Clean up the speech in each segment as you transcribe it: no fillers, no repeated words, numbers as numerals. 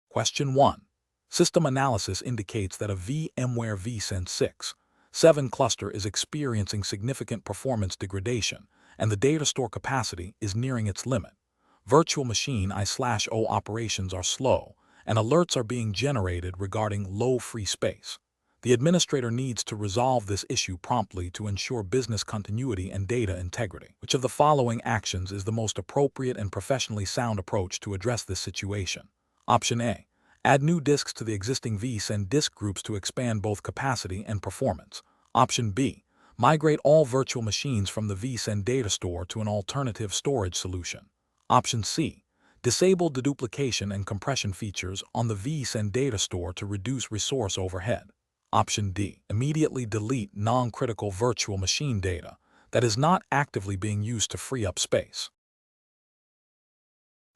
Question 1. System analysis indicates that a VMware vSAN 6.7 cluster is experiencing significant performance degradation, and the data store capacity is nearing its limit. Virtual machine I/O operations are slow, and alerts are being generated regarding low free space. The administrator needs to resolve this issue promptly to ensure business continuity and data integrity. Which of the following actions is the most appropriate and professionally sound approach to address this situation? Option A. Add new disks to the existing vSAN disk groups to expand both capacity and performance. Option B. Migrate all virtual machines from the vSAN data store to an alternative storage solution. Option C. Disable deduplication and compression features on the vSAN data store to reduce resource overhead. Option D. Immediately delete non-critical virtual machine data that is not actively being used to free up space.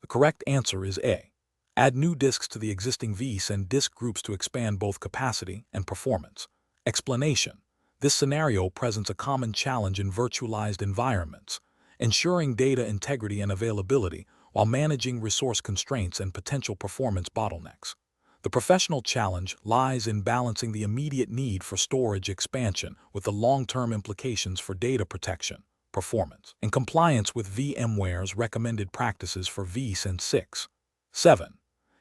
The correct answer is A. Add new disks to the existing vSAN disk groups to expand both capacity and performance. Explanation. This scenario presents a common challenge in virtualized environments, ensuring data integrity and availability while managing resource constraints and potential performance bottlenecks. The professional challenge lies in balancing the immediate need for storage expansion with the long-term implications for data protection, performance, and compliance with VMware's recommended practices for vSAN 6.7.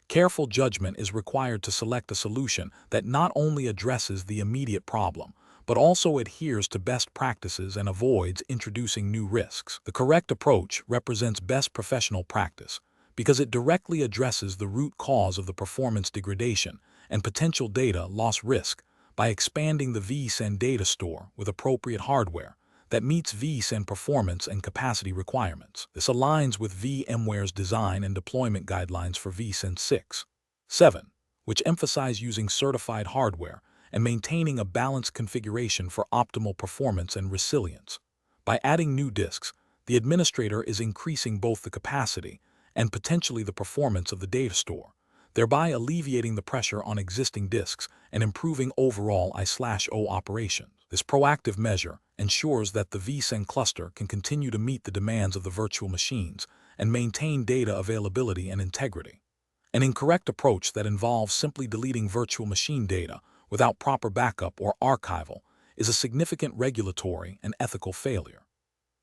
Careful judgment is required to select a solution that not only addresses the immediate problem, but also adheres to best practices and avoids introducing new risks. The correct approach represents best professional practice because it directly addresses the root cause of the performance degradation and potential data loss risk by expanding the vSAN data store with appropriate hardware that meets vSAN performance and capacity requirements. This aligns with VMware's design and deployment guidelines for vSAN 6.7, which emphasize using certified hardware and maintaining a balanced configuration for optimal performance and resilience. By adding new disks, the administrator is increasing both the capacity and potentially the performance of the data store, thereby alleviating the pressure on existing disks and improving overall I/O operations. This proactive measure ensures that the vSAN cluster can continue to meet the demands of the virtual machines and maintain data availability and integrity. An incorrect approach that involves simply deleting virtual machine data without proper backup or archival is a significant regulatory and ethical failure.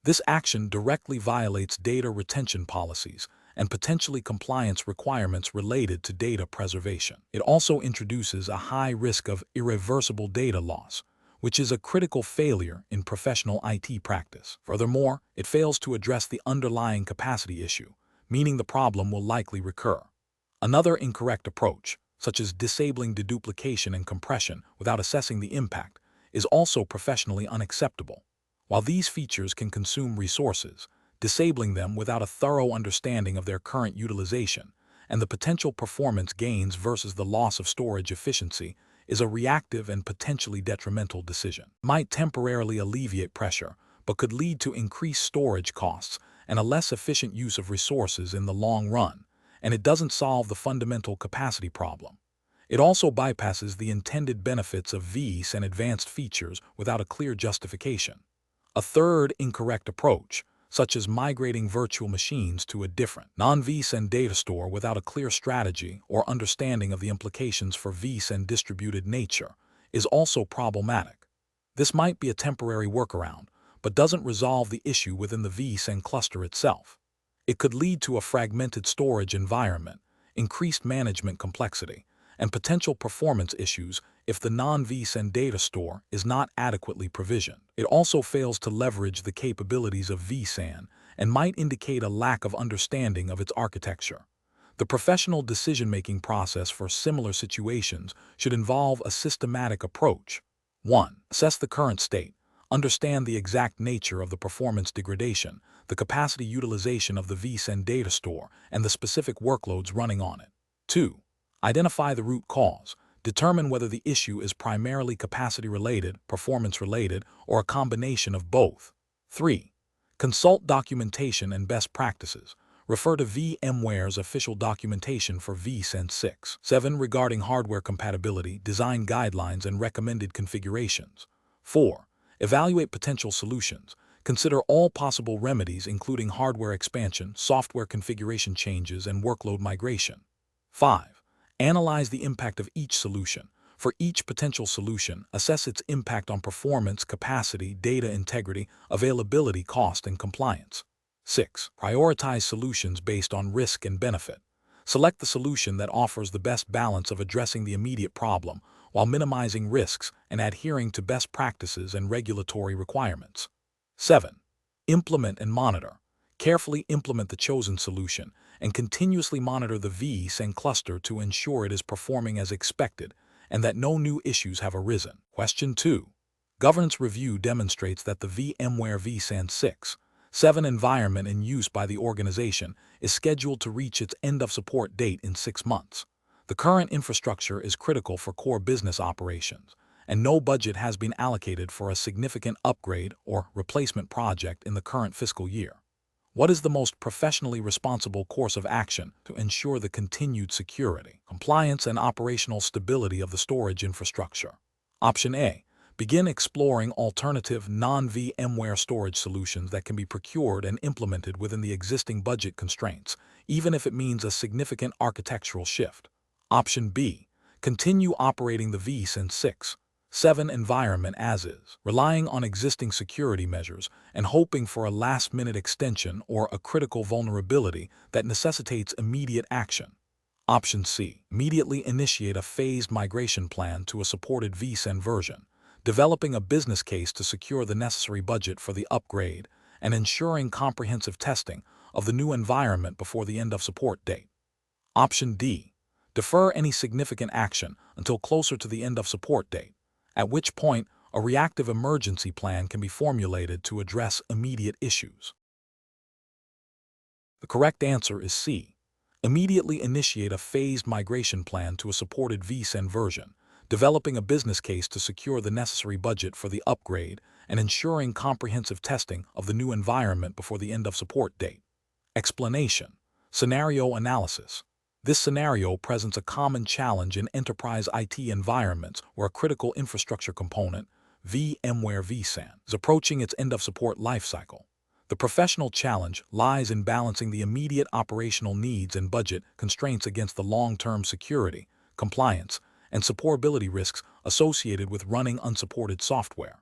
This action directly violates data retention policies and potentially compliance requirements related to data preservation. It also introduces a high risk of irreversible data loss, which is a critical failure in professional IT practice. Furthermore, it fails to address the underlying capacity issue, meaning the problem will likely recur. Another incorrect approach, such as disabling deduplication and compression without assessing the impact, is also professionally unacceptable. While these features can consume resources, disabling them without a thorough understanding of their current utilization and the potential performance gains versus the loss of storage efficiency is a reactive and potentially detrimental decision. It might temporarily alleviate pressure, but could lead to increased storage costs and a less efficient use of resources in the long run, and it doesn't solve the fundamental capacity problem. It also bypasses the intended benefits of vSAN advanced features without a clear justification. A third incorrect approach, such as migrating virtual machines to a different non-vSAN data store without a clear strategy or understanding of the implications for vSAN distributed nature, is also problematic. This might be a temporary workaround, but doesn't resolve the issue within the vSAN cluster itself. It could lead to a fragmented storage environment, increased management complexity, and potential performance issues if the non-vSAN data store is not adequately provisioned. It also fails to leverage the capabilities of vSAN and might indicate a lack of understanding of its architecture. The professional decision-making process for similar situations should involve a systematic approach. 1. Assess the current state. Understand the exact nature of the performance degradation, the capacity utilization of the vSAN data store, and the specific workloads running on it. 2. Identify the root cause. Determine whether the issue is primarily capacity-related, performance-related, or a combination of both. 3. Consult documentation and best practices. Refer to VMware's official documentation for vSAN 6.7 regarding hardware compatibility, design guidelines, and recommended configurations. 4. Evaluate potential solutions. Consider all possible remedies including hardware expansion, software configuration changes, and workload migration. 5. Analyze the impact of each solution. For each potential solution, assess its impact on performance, capacity, data integrity, availability, cost, and compliance. 6. Prioritize solutions based on risk and benefit. Select the solution that offers the best balance of addressing the immediate problem while minimizing risks and adhering to best practices and regulatory requirements. 7. Implement and monitor. Carefully implement the chosen solution and continuously monitor the vSAN cluster to ensure it is performing as expected and that no new issues have arisen. Question 2. Governance review demonstrates that the VMware vSAN 6.7 environment in use by the organization is scheduled to reach its end-of-support date in 6 months. The current infrastructure is critical for core business operations, and no budget has been allocated for a significant upgrade or replacement project in the current fiscal year. What is the most professionally responsible course of action to ensure the continued security, compliance, and operational stability of the storage infrastructure? Option A. Begin exploring alternative non-VMware storage solutions that can be procured and implemented within the existing budget constraints, even if it means a significant architectural shift. Option B. Continue operating the vSAN 6.7 environment as is, relying on existing security measures and hoping for a last-minute extension or a critical vulnerability that necessitates immediate action. Option C. Immediately initiate a phased migration plan to a supported vSAN version, developing a business case to secure the necessary budget for the upgrade and ensuring comprehensive testing of the new environment before the end-of-support date. Option D. Defer any significant action until closer to the end-of-support date, at which point a reactive emergency plan can be formulated to address immediate issues. The correct answer is C. Immediately initiate a phased migration plan to a supported vSAN version, developing a business case to secure the necessary budget for the upgrade and ensuring comprehensive testing of the new environment before the end-of-support date. Explanation. Scenario analysis. This scenario presents a common challenge in enterprise IT environments where a critical infrastructure component, VMware vSAN, is approaching its end-of-support lifecycle. The professional challenge lies in balancing the immediate operational needs and budget constraints against the long-term security, compliance, and supportability risks associated with running unsupported software.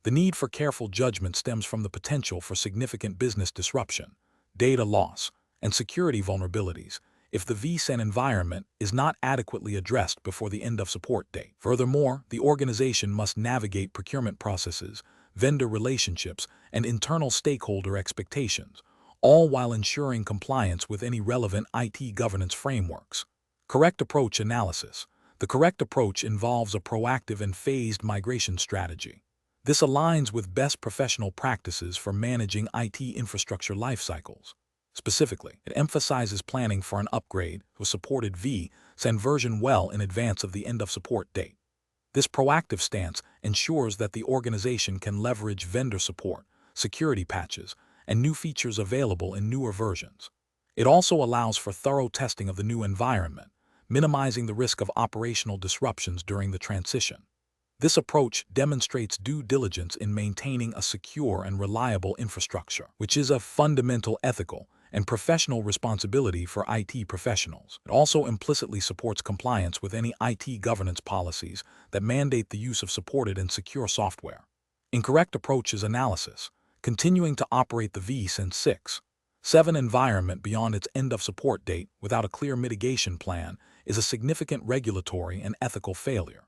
The need for careful judgment stems from the potential for significant business disruption, data loss, and security vulnerabilities if the vSAN environment is not adequately addressed before the end-of-support date. Furthermore, the organization must navigate procurement processes, vendor relationships, and internal stakeholder expectations, all while ensuring compliance with any relevant IT governance frameworks. Correct approach analysis. The correct approach involves a proactive and phased migration strategy. This aligns with best professional practices for managing IT infrastructure lifecycles. Specifically, it emphasizes planning for an upgrade to a supported vSAN version well in advance of the end-of-support date. This proactive stance ensures that the organization can leverage vendor support, security patches, and new features available in newer versions. It also allows for thorough testing of the new environment, minimizing the risk of operational disruptions during the transition. This approach demonstrates due diligence in maintaining a secure and reliable infrastructure, which is a fundamental ethical and professional responsibility for IT professionals. It also implicitly supports compliance with any IT governance policies that mandate the use of supported and secure software. Incorrect approach is analysis. Continuing to operate the vSAN 6.7 environment beyond its end-of-support date without a clear mitigation plan is a significant regulatory and ethical failure.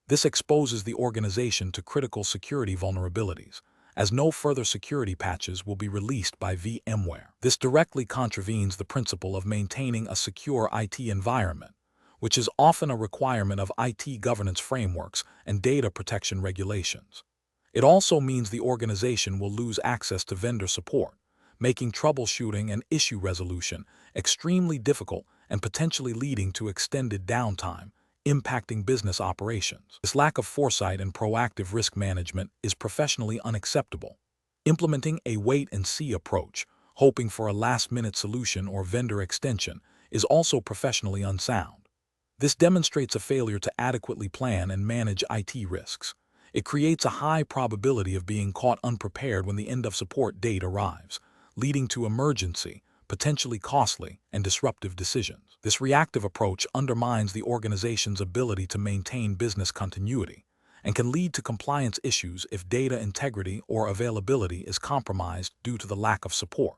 This exposes the organization to critical security vulnerabilities, as no further security patches will be released by VMware. This directly contravenes the principle of maintaining a secure IT environment, which is often a requirement of IT governance frameworks and data protection regulations. It also means the organization will lose access to vendor support, making troubleshooting and issue resolution extremely difficult and potentially leading to extended downtime, impacting business operations. This lack of foresight and proactive risk management is professionally unacceptable. Implementing a wait-and-see approach, hoping for a last-minute solution or vendor extension, is also professionally unsound. This demonstrates a failure to adequately plan and manage IT risks. It creates a high probability of being caught unprepared when the end-of-support date arrives, leading to emergency, potentially costly and disruptive decisions. This reactive approach undermines the organization's ability to maintain business continuity and can lead to compliance issues if data integrity or availability is compromised due to the lack of support.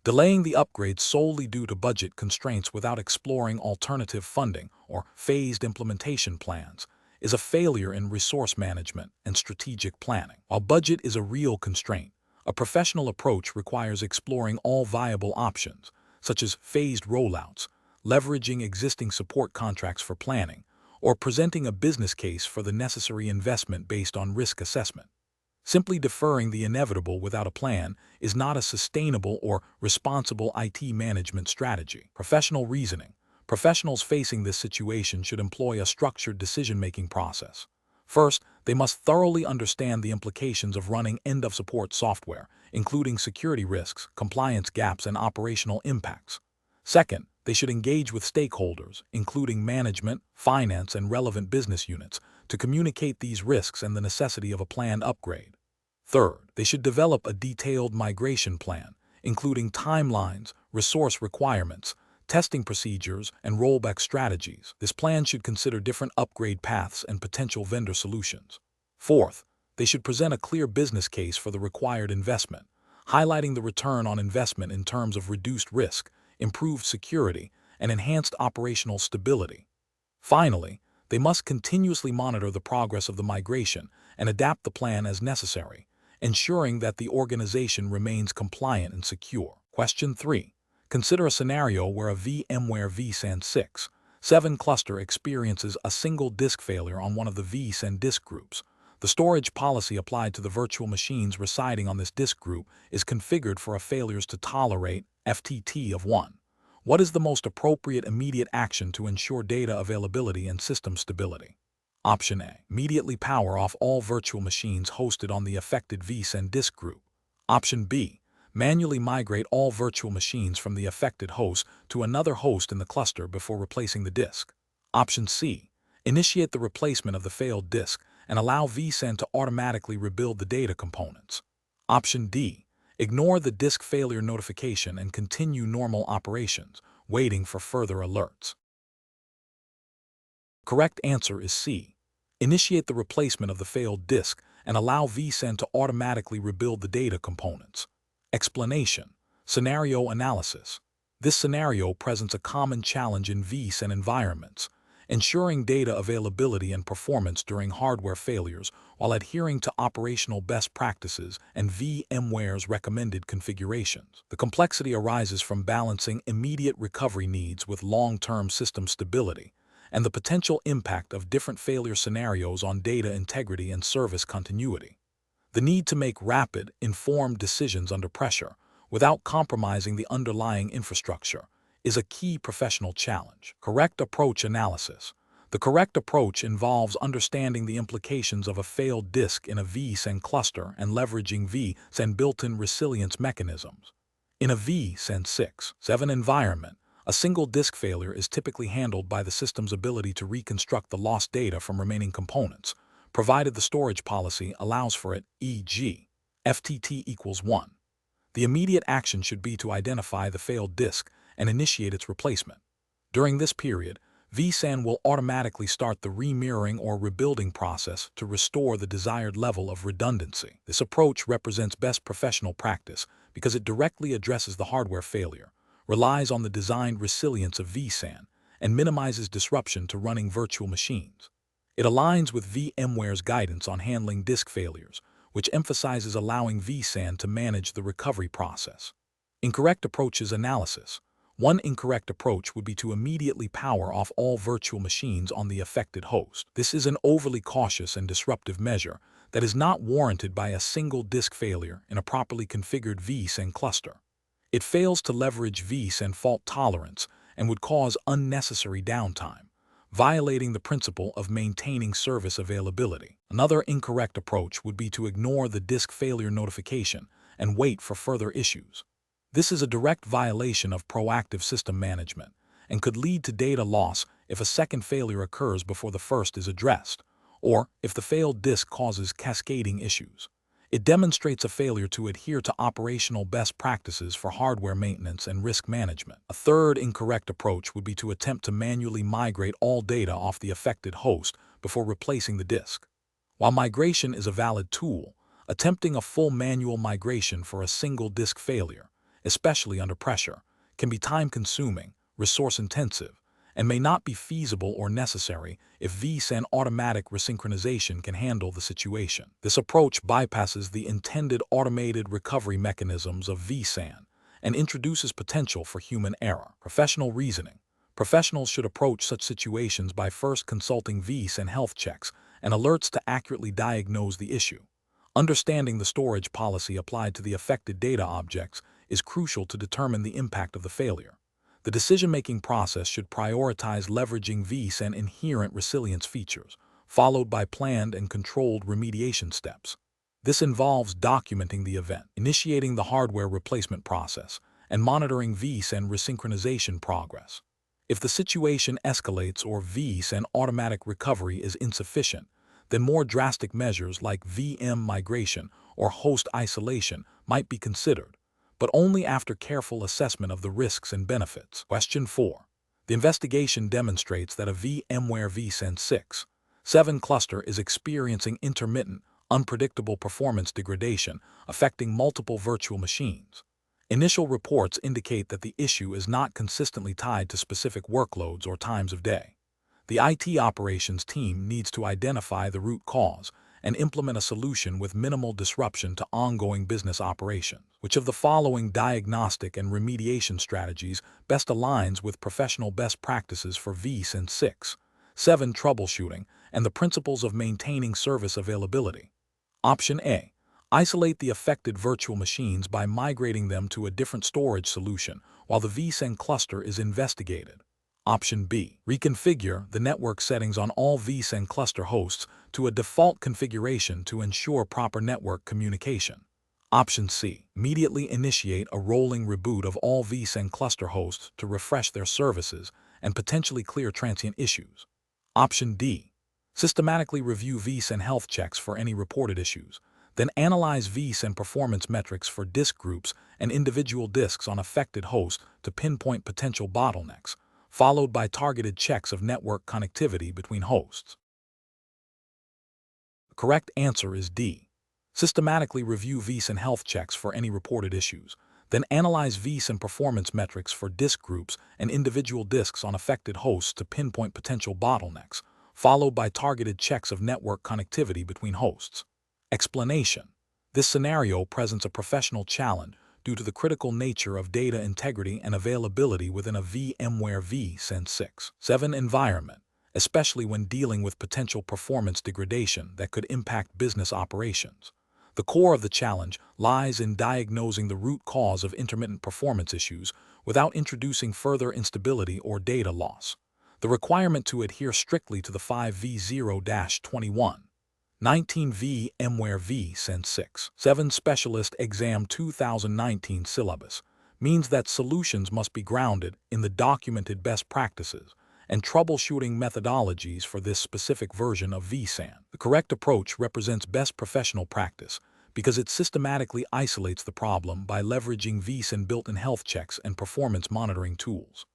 Delaying the upgrade solely due to budget constraints without exploring alternative funding or phased implementation plans is a failure in resource management and strategic planning. While budget is a real constraint, a professional approach requires exploring all viable options, such as phased rollouts, leveraging existing support contracts for planning, or presenting a business case for the necessary investment based on risk assessment. Simply deferring the inevitable without a plan is not a sustainable or responsible IT management strategy. Professional reasoning. Professionals facing this situation should employ a structured decision-making process. First, they must thoroughly understand the implications of running end-of-support software, including security risks, compliance gaps, and operational impacts. Second, they should engage with stakeholders, including management, finance, and relevant business units, to communicate these risks and the necessity of a planned upgrade. Third, they should develop a detailed migration plan, including timelines, resource requirements, testing procedures, and rollback strategies. This plan should consider different upgrade paths and potential vendor solutions. Fourth, they should present a clear business case for the required investment, highlighting the return on investment in terms of reduced risk, improved security, and enhanced operational stability. Finally, they must continuously monitor the progress of the migration and adapt the plan as necessary, ensuring that the organization remains compliant and secure. Question 3. Consider a scenario where a VMware vSAN 6.7 cluster experiences a single disk failure on one of the vSAN disk groups. The storage policy applied to the virtual machines residing on this disk group is configured for a failures to tolerate FTT of 1. What is the most appropriate immediate action to ensure data availability and system stability? Option A. Immediately power off all virtual machines hosted on the affected vSAN disk group. Option B. Manually migrate all virtual machines from the affected host to another host in the cluster before replacing the disk. Option C. Initiate the replacement of the failed disk and allow vSAN to automatically rebuild the data components. Option D. Ignore the disk failure notification and continue normal operations, waiting for further alerts. Correct answer is C. Initiate the replacement of the failed disk and allow vSAN to automatically rebuild the data components. Explanation. Scenario analysis. This scenario presents a common challenge in vSAN environments, ensuring data availability and performance during hardware failures while adhering to operational best practices and VMware's recommended configurations. The complexity arises from balancing immediate recovery needs with long-term system stability and the potential impact of different failure scenarios on data integrity and service continuity. The need to make rapid, informed decisions under pressure without compromising the underlying infrastructure is a key professional challenge. Correct approach analysis. The correct approach involves understanding the implications of a failed disk in a vSAN cluster and leveraging vSAN built-in resilience mechanisms. In a vSAN 6.7 environment, a single disk failure is typically handled by the system's ability to reconstruct the lost data from remaining components, provided the storage policy allows for it, e.g., FTT equals 1. The immediate action should be to identify the failed disk and initiate its replacement. During this period, vSAN will automatically start the remirroring or rebuilding process to restore the desired level of redundancy. This approach represents best professional practice because it directly addresses the hardware failure, relies on the designed resilience of vSAN, and minimizes disruption to running virtual machines. It aligns with VMware's guidance on handling disk failures, which emphasizes allowing vSAN to manage the recovery process. Incorrect approaches analysis. One incorrect approach would be to immediately power off all virtual machines on the affected host. This is an overly cautious and disruptive measure that is not warranted by a single disk failure in a properly configured vSAN cluster. It fails to leverage vSAN fault tolerance and would cause unnecessary downtime, violating the principle of maintaining service availability. Another incorrect approach would be to ignore the disk failure notification and wait for further issues. This is a direct violation of proactive system management and could lead to data loss if a second failure occurs before the first is addressed, or if the failed disk causes cascading issues. It demonstrates a failure to adhere to operational best practices for hardware maintenance and risk management. A third incorrect approach would be to attempt to manually migrate all data off the affected host before replacing the disk. While migration is a valid tool, attempting a full manual migration for a single disk failure, especially under pressure, can be time-consuming, resource-intensive, and may not be feasible or necessary if vSAN automatic resynchronization can handle the situation. This approach bypasses the intended automated recovery mechanisms of vSAN and introduces potential for human error. Professional reasoning. Professionals should approach such situations by first consulting vSAN health checks and alerts to accurately diagnose the issue. Understanding the storage policy applied to the affected data objects is crucial to determine the impact of the failure. The decision-making process should prioritize leveraging vSAN inherent resilience features, followed by planned and controlled remediation steps. This involves documenting the event, initiating the hardware replacement process, and monitoring vSAN resynchronization progress. If the situation escalates or vSAN automatic recovery is insufficient, then more drastic measures like VM migration or host isolation might be considered, but only after careful assessment of the risks and benefits. Question 4. The investigation demonstrates that a VMware vSAN 6.7 cluster is experiencing intermittent, unpredictable performance degradation affecting multiple virtual machines. Initial reports indicate that the issue is not consistently tied to specific workloads or times of day. The IT operations team needs to identify the root cause and implement a solution with minimal disruption to ongoing business operations. Which of the following diagnostic and remediation strategies best aligns with professional best practices for vSAN 6.7 troubleshooting and the principles of maintaining service availability? Option A. Isolate the affected virtual machines by migrating them to a different storage solution while the vSAN cluster is investigated. Option B. Reconfigure the network settings on all vSAN cluster hosts to a default configuration to ensure proper network communication. Option C. Immediately initiate a rolling reboot of all vSAN cluster hosts to refresh their services and potentially clear transient issues. Option D. Systematically review vSAN health checks for any reported issues, then analyze vSAN performance metrics for disk groups and individual disks on affected hosts to pinpoint potential bottlenecks, followed by targeted checks of network connectivity between hosts. The correct answer is D. Systematically review vSAN health checks for any reported issues, then analyze vSAN performance metrics for disk groups and individual disks on affected hosts to pinpoint potential bottlenecks, followed by targeted checks of network connectivity between hosts. Explanation. This scenario presents a professional challenge due to the critical nature of data integrity and availability within a VMware vSAN 6.7 environment, especially when dealing with potential performance degradation that could impact business operations. The core of the challenge lies in diagnosing the root cause of intermittent performance issues without introducing further instability or data loss. The requirement to adhere strictly to the 5v0-21 19 VMware vSAN 6.7 Specialist Exam 2019 syllabus means that solutions must be grounded in the documented best practices and troubleshooting methodologies for this specific version of vSAN. The correct approach represents best professional practice because it systematically isolates the problem by leveraging vSAN built-in health checks and performance monitoring tools.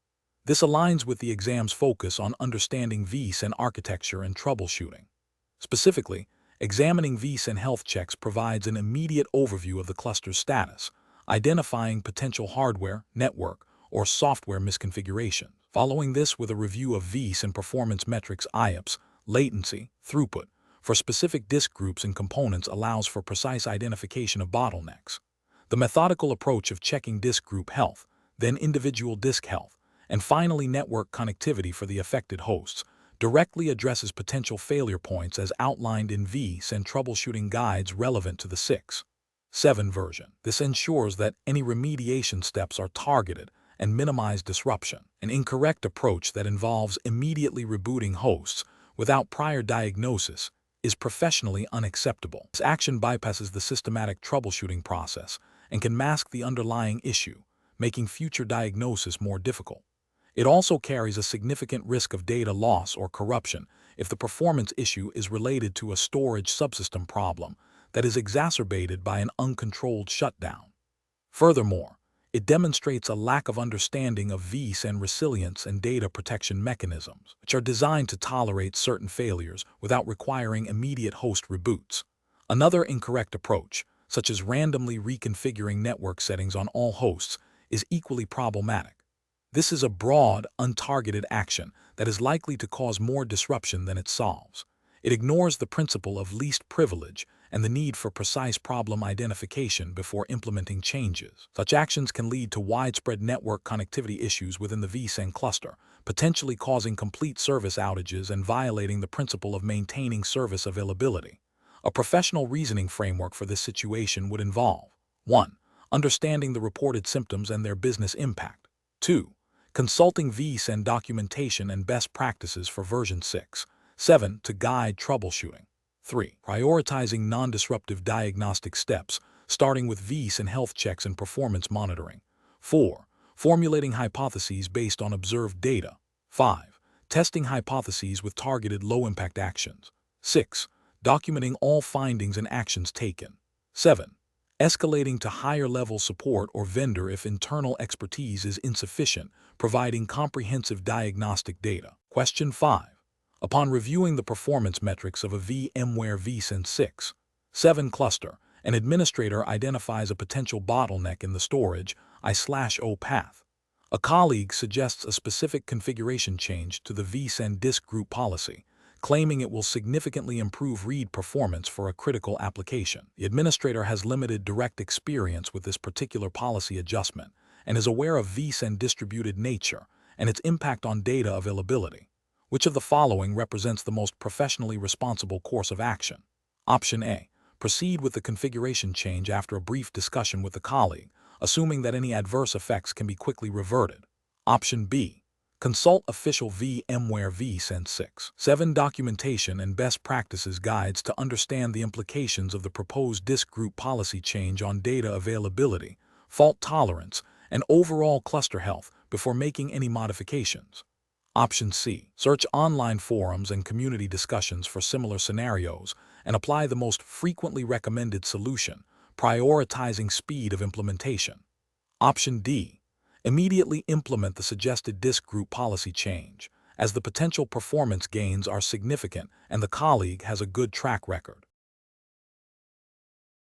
This aligns with the exam's focus on understanding vSAN architecture and troubleshooting. Specifically, examining vSAN health checks provides an immediate overview of the cluster's status, identifying potential hardware, network, or software misconfiguration. Following this with a review of vSAN performance metrics IOPS, latency, throughput, for specific disk groups and components allows for precise identification of bottlenecks. The methodical approach of checking disk group health, then individual disk health, and finally network connectivity for the affected hosts, directly addresses potential failure points as outlined in vSAN troubleshooting guides relevant to the 6.7 version. This ensures that any remediation steps are targeted and minimize disruption. An incorrect approach that involves immediately rebooting hosts without prior diagnosis is professionally unacceptable. This action bypasses the systematic troubleshooting process and can mask the underlying issue, making future diagnosis more difficult. It also carries a significant risk of data loss or corruption if the performance issue is related to a storage subsystem problem that is exacerbated by an uncontrolled shutdown. Furthermore, it demonstrates a lack of understanding of vSAN resilience and data protection mechanisms, which are designed to tolerate certain failures without requiring immediate host reboots. Another incorrect approach, such as randomly reconfiguring network settings on all hosts, is equally problematic. This is a broad, untargeted action that is likely to cause more disruption than it solves. It ignores the principle of least privilege and the need for precise problem identification before implementing changes. Such actions can lead to widespread network connectivity issues within the vSAN cluster, potentially causing complete service outages and violating the principle of maintaining service availability. A professional reasoning framework for this situation would involve 1. Understanding the reported symptoms and their business impact. 2. Consulting vSAN documentation and best practices for version 6. 7. To guide troubleshooting. 3. Prioritizing non-disruptive diagnostic steps, starting with vSAN health checks and performance monitoring. 4. Formulating hypotheses based on observed data. 5. Testing hypotheses with targeted low-impact actions. 6. Documenting all findings and actions taken. 7. Escalating to higher-level support or vendor if internal expertise is insufficient, providing comprehensive diagnostic data. Question 5. Upon reviewing the performance metrics of a VMware vSAN 6.7 cluster, an administrator identifies a potential bottleneck in the storage I/O path. A colleague suggests a specific configuration change to the vSAN disk group policy, claiming it will significantly improve read performance for a critical application. The administrator has limited direct experience with this particular policy adjustment and is aware of vSAN distributed nature and its impact on data availability. Which of the following represents the most professionally responsible course of action? Option A. Proceed with the configuration change after a brief discussion with the colleague, assuming that any adverse effects can be quickly reverted. Option B. Consult official VMware vSAN 6.7 documentation and best practices guides to understand the implications of the proposed disk group policy change on data availability, fault tolerance, and overall cluster health before making any modifications. Option C. Search online forums and community discussions for similar scenarios and apply the most frequently recommended solution, prioritizing speed of implementation. Option D. Immediately implement the suggested disk group policy change, as the potential performance gains are significant and the colleague has a good track record.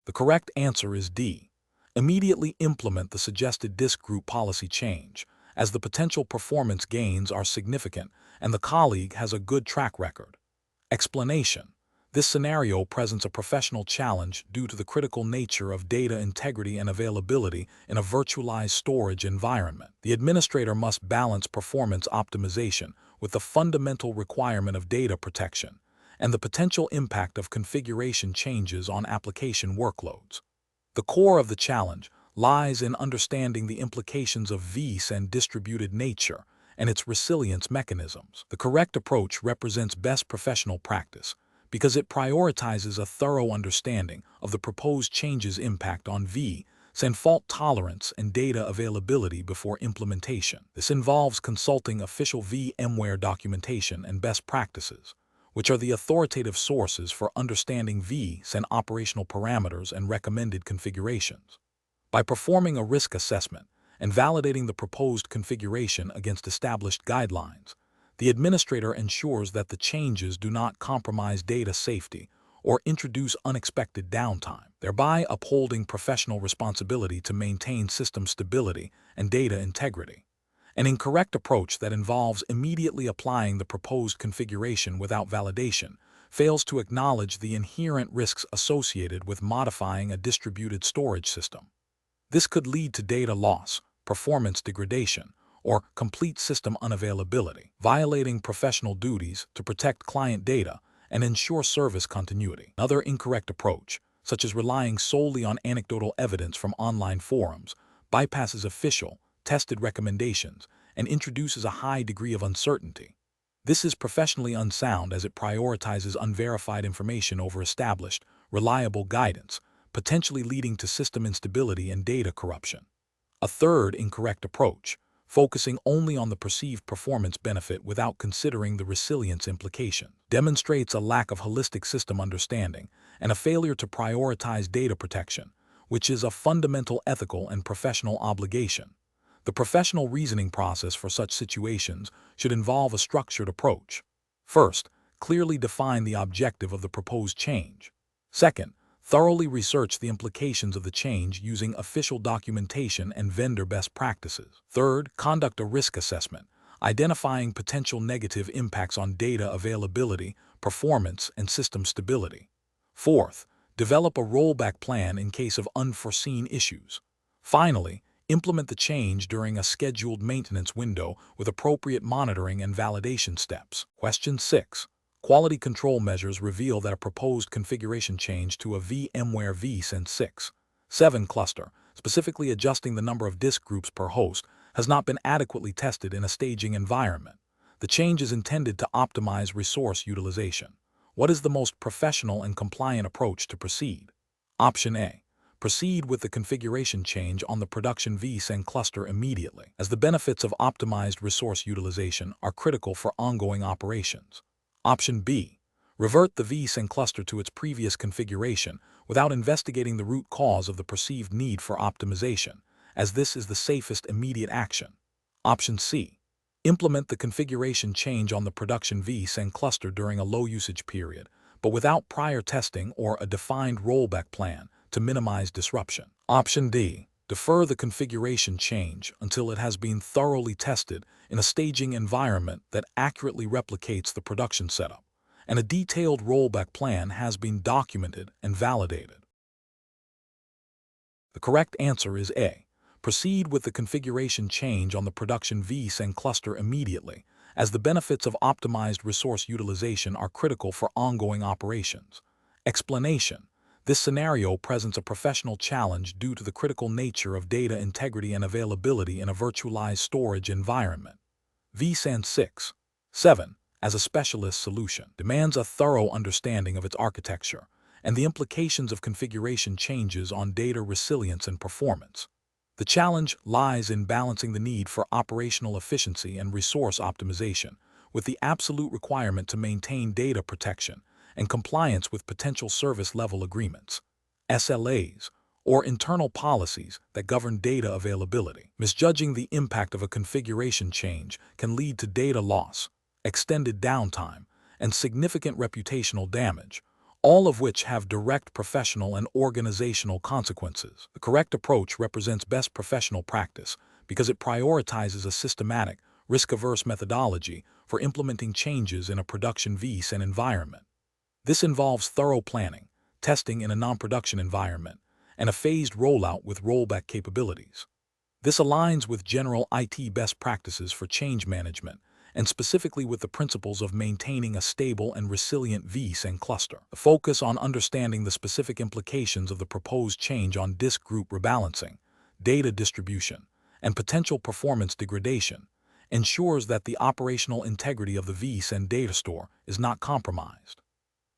The correct answer is D. Immediately implement the suggested disk group policy change, as the potential performance gains are significant and the colleague has a good track record. Explanation. This scenario presents a professional challenge due to the critical nature of data integrity and availability in a virtualized storage environment. The administrator must balance performance optimization with the fundamental requirement of data protection and the potential impact of configuration changes on application workloads. The core of the challenge lies in understanding the implications of vSAN distributed nature and its resilience mechanisms. The correct approach represents best professional practice because it prioritizes a thorough understanding of the proposed changes' impact on vSAN fault tolerance and data availability before implementation. This involves consulting official VMware documentation and best practices, which are the authoritative sources for understanding vSAN operational parameters and recommended configurations. By performing a risk assessment and validating the proposed configuration against established guidelines, the administrator ensures that the changes do not compromise data safety or introduce unexpected downtime, thereby upholding professional responsibility to maintain system stability and data integrity. An incorrect approach that involves immediately applying the proposed configuration without validation fails to acknowledge the inherent risks associated with modifying a distributed storage system. This could lead to data loss, performance degradation, or complete system unavailability, violating professional duties to protect client data and ensure service continuity. Another incorrect approach, such as relying solely on anecdotal evidence from online forums, bypasses official, tested recommendations and introduces a high degree of uncertainty. This is professionally unsound as it prioritizes unverified information over established, reliable guidance, potentially leading to system instability and data corruption. A third incorrect approach focusing only on the perceived performance benefit without considering the resilience implication, demonstrates a lack of holistic system understanding and a failure to prioritize data protection, which is a fundamental ethical and professional obligation. The professional reasoning process for such situations should involve a structured approach. First, clearly define the objective of the proposed change. Second, thoroughly research the implications of the change using official documentation and vendor best practices. Third, conduct a risk assessment, identifying potential negative impacts on data availability, performance, and system stability. Fourth, develop a rollback plan in case of unforeseen issues. Finally, implement the change during a scheduled maintenance window with appropriate monitoring and validation steps. Question 6. Quality control measures reveal that a proposed configuration change to a VMware vSAN 6.7 cluster, specifically adjusting the number of disk groups per host, has not been adequately tested in a staging environment. The change is intended to optimize resource utilization. What is the most professional and compliant approach to proceed? Option A. Proceed with the configuration change on the production vSAN cluster immediately, as the benefits of optimized resource utilization are critical for ongoing operations. Option B. Revert the vSAN cluster to its previous configuration without investigating the root cause of the perceived need for optimization, as this is the safest immediate action. Option C. Implement the configuration change on the production vSAN cluster during a low-usage period, but without prior testing or a defined rollback plan to minimize disruption. Option D. Defer the configuration change until it has been thoroughly tested in a staging environment that accurately replicates the production setup, and a detailed rollback plan has been documented and validated. The correct answer is A. Proceed with the configuration change on the production vSAN cluster immediately, as the benefits of optimized resource utilization are critical for ongoing operations. Explanation. This scenario presents a professional challenge due to the critical nature of data integrity and availability in a virtualized storage environment. vSAN 6.7, as a specialist solution, demands a thorough understanding of its architecture and the implications of configuration changes on data resilience and performance. The challenge lies in balancing the need for operational efficiency and resource optimization with the absolute requirement to maintain data protection and compliance with potential service level agreements, SLAs, or internal policies that govern data availability. Misjudging the impact of a configuration change can lead to data loss, extended downtime, and significant reputational damage, all of which have direct professional and organizational consequences. The correct approach represents best professional practice because it prioritizes a systematic, risk-averse methodology for implementing changes in a production vSAN environment. This involves thorough planning, testing in a non-production environment, and a phased rollout with rollback capabilities. This aligns with general IT best practices for change management, and specifically with the principles of maintaining a stable and resilient vSAN cluster. The focus on understanding the specific implications of the proposed change on disk group rebalancing, data distribution, and potential performance degradation ensures that the operational integrity of the vSAN data store is not compromised.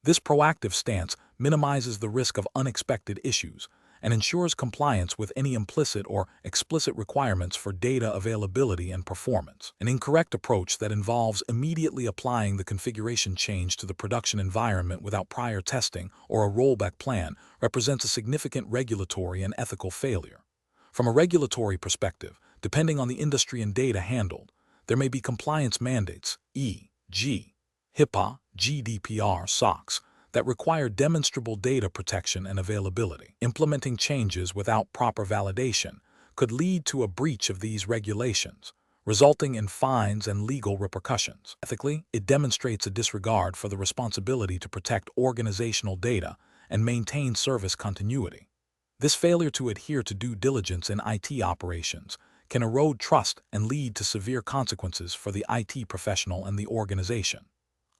This proactive stance minimizes the risk of unexpected issues and ensures compliance with any implicit or explicit requirements for data availability and performance. An incorrect approach that involves immediately applying the configuration change to the production environment without prior testing or a rollback plan represents a significant regulatory and ethical failure. From a regulatory perspective, depending on the industry and data handled, there may be compliance mandates, e.g., HIPAA, GDPR, SOX, that require demonstrable data protection and availability. Implementing changes without proper validation could lead to a breach of these regulations, resulting in fines and legal repercussions. Ethically, it demonstrates a disregard for the responsibility to protect organizational data and maintain service continuity. This failure to adhere to due diligence in IT operations can erode trust and lead to severe consequences for the IT professional and the organization.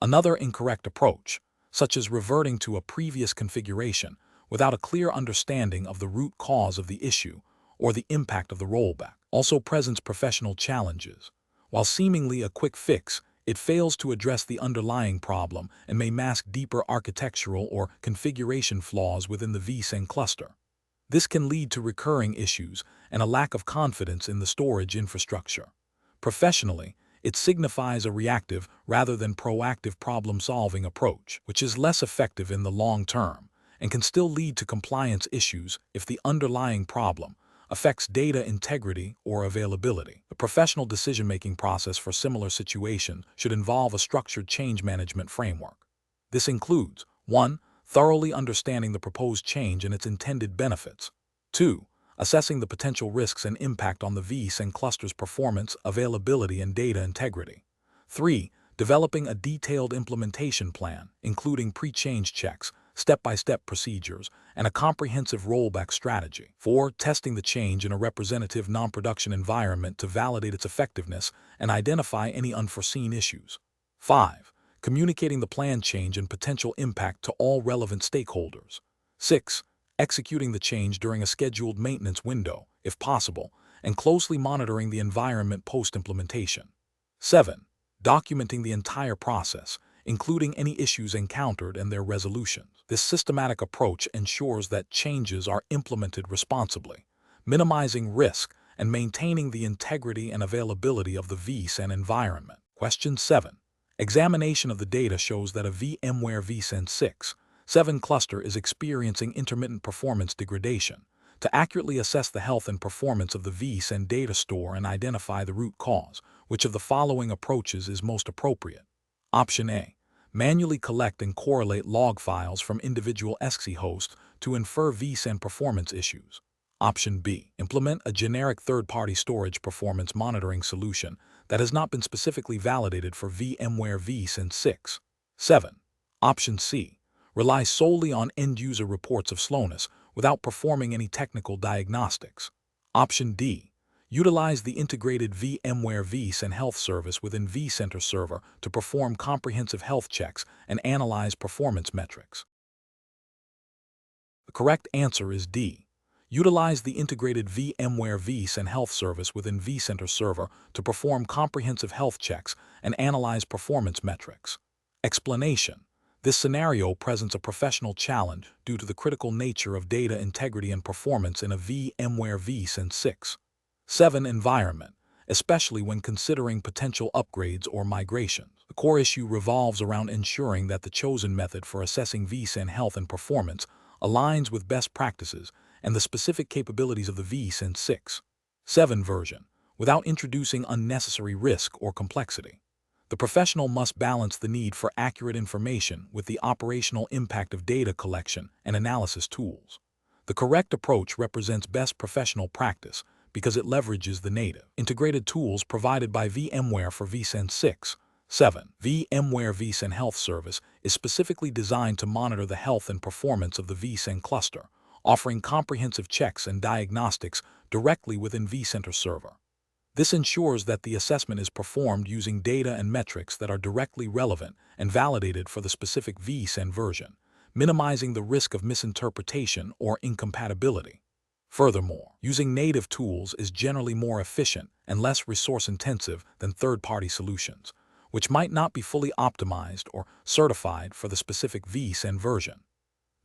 Another incorrect approach, such as reverting to a previous configuration without a clear understanding of the root cause of the issue or the impact of the rollback, also presents professional challenges. While seemingly a quick fix, it fails to address the underlying problem and may mask deeper architectural or configuration flaws within the vSAN cluster. This can lead to recurring issues and a lack of confidence in the storage infrastructure. Professionally, it signifies a reactive rather than proactive problem-solving approach, which is less effective in the long term and can still lead to compliance issues if the underlying problem affects data integrity or availability. The professional decision-making process for similar situations should involve a structured change management framework. This includes 1. Thoroughly understanding the proposed change and its intended benefits. 2. Assessing the potential risks and impact on the vSAN cluster's performance, availability, and data integrity. 3. Developing a detailed implementation plan, including pre-change checks, step-by-step procedures, and a comprehensive rollback strategy. 4. Testing the change in a representative non-production environment to validate its effectiveness and identify any unforeseen issues. 5. Communicating the planned change and potential impact to all relevant stakeholders. 6. Executing the change during a scheduled maintenance window, if possible, and closely monitoring the environment post-implementation. 7. Documenting the entire process, including any issues encountered and their resolutions. This systematic approach ensures that changes are implemented responsibly, minimizing risk and maintaining the integrity and availability of the vSAN environment. Question 7. Examination of the data shows that a VMware vSAN 6.7 cluster is experiencing intermittent performance degradation. To accurately assess the health and performance of the vSAN data store and identify the root cause, which of the following approaches is most appropriate? Option A. Manually collect and correlate log files from individual XC hosts to infer vSAN performance issues. Option B. Implement a generic third-party storage performance monitoring solution that has not been specifically validated for VMware vSAN 6.7. Option C. Rely solely on end-user reports of slowness without performing any technical diagnostics. Option D. Utilize the integrated VMware vSAN health service within vCenter server to perform comprehensive health checks and analyze performance metrics. The correct answer is D. Utilize the integrated VMware vSAN health service within vCenter server to perform comprehensive health checks and analyze performance metrics. Explanation. This scenario presents a professional challenge due to the critical nature of data integrity and performance in a VMware vSAN 6.7 environment, especially when considering potential upgrades or migrations. The core issue revolves around ensuring that the chosen method for assessing vSAN health and performance aligns with best practices and the specific capabilities of the vSAN 6.7 version, without introducing unnecessary risk or complexity. The professional must balance the need for accurate information with the operational impact of data collection and analysis tools. The correct approach represents best professional practice because it leverages the native integrated tools provided by VMware for vSAN 6.7. VMware vSAN Health Service is specifically designed to monitor the health and performance of the vSAN cluster, offering comprehensive checks and diagnostics directly within vCenter server. This ensures that the assessment is performed using data and metrics that are directly relevant and validated for the specific vSAN version, minimizing the risk of misinterpretation or incompatibility. Furthermore, using native tools is generally more efficient and less resource-intensive than third-party solutions, which might not be fully optimized or certified for the specific vSAN version.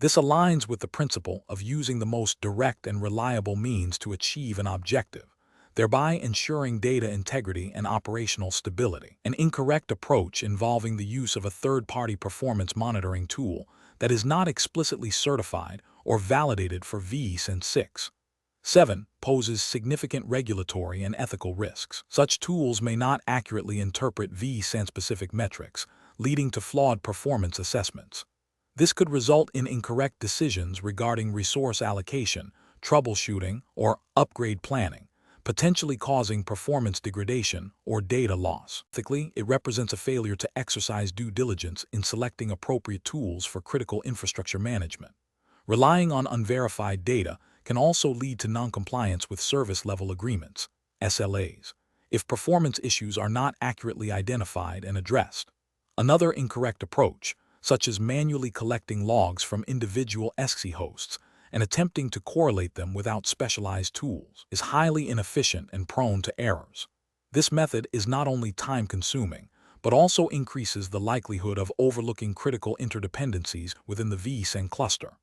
This aligns with the principle of using the most direct and reliable means to achieve an objective, thereby ensuring data integrity and operational stability. An incorrect approach involving the use of a third-party performance monitoring tool that is not explicitly certified or validated for vSAN 6.7 poses significant regulatory and ethical risks. Such tools may not accurately interpret vSAN-specific metrics, leading to flawed performance assessments. This could result in incorrect decisions regarding resource allocation, troubleshooting, or upgrade planning, potentially causing performance degradation or data loss. Ethically, it represents a failure to exercise due diligence in selecting appropriate tools for critical infrastructure management. Relying on unverified data can also lead to noncompliance with service-level agreements, SLAs, if performance issues are not accurately identified and addressed. Another incorrect approach, such as manually collecting logs from individual XC hosts and attempting to correlate them without specialized tools, is highly inefficient and prone to errors. This method is not only time-consuming, but also increases the likelihood of overlooking critical interdependencies within the vSAN cluster.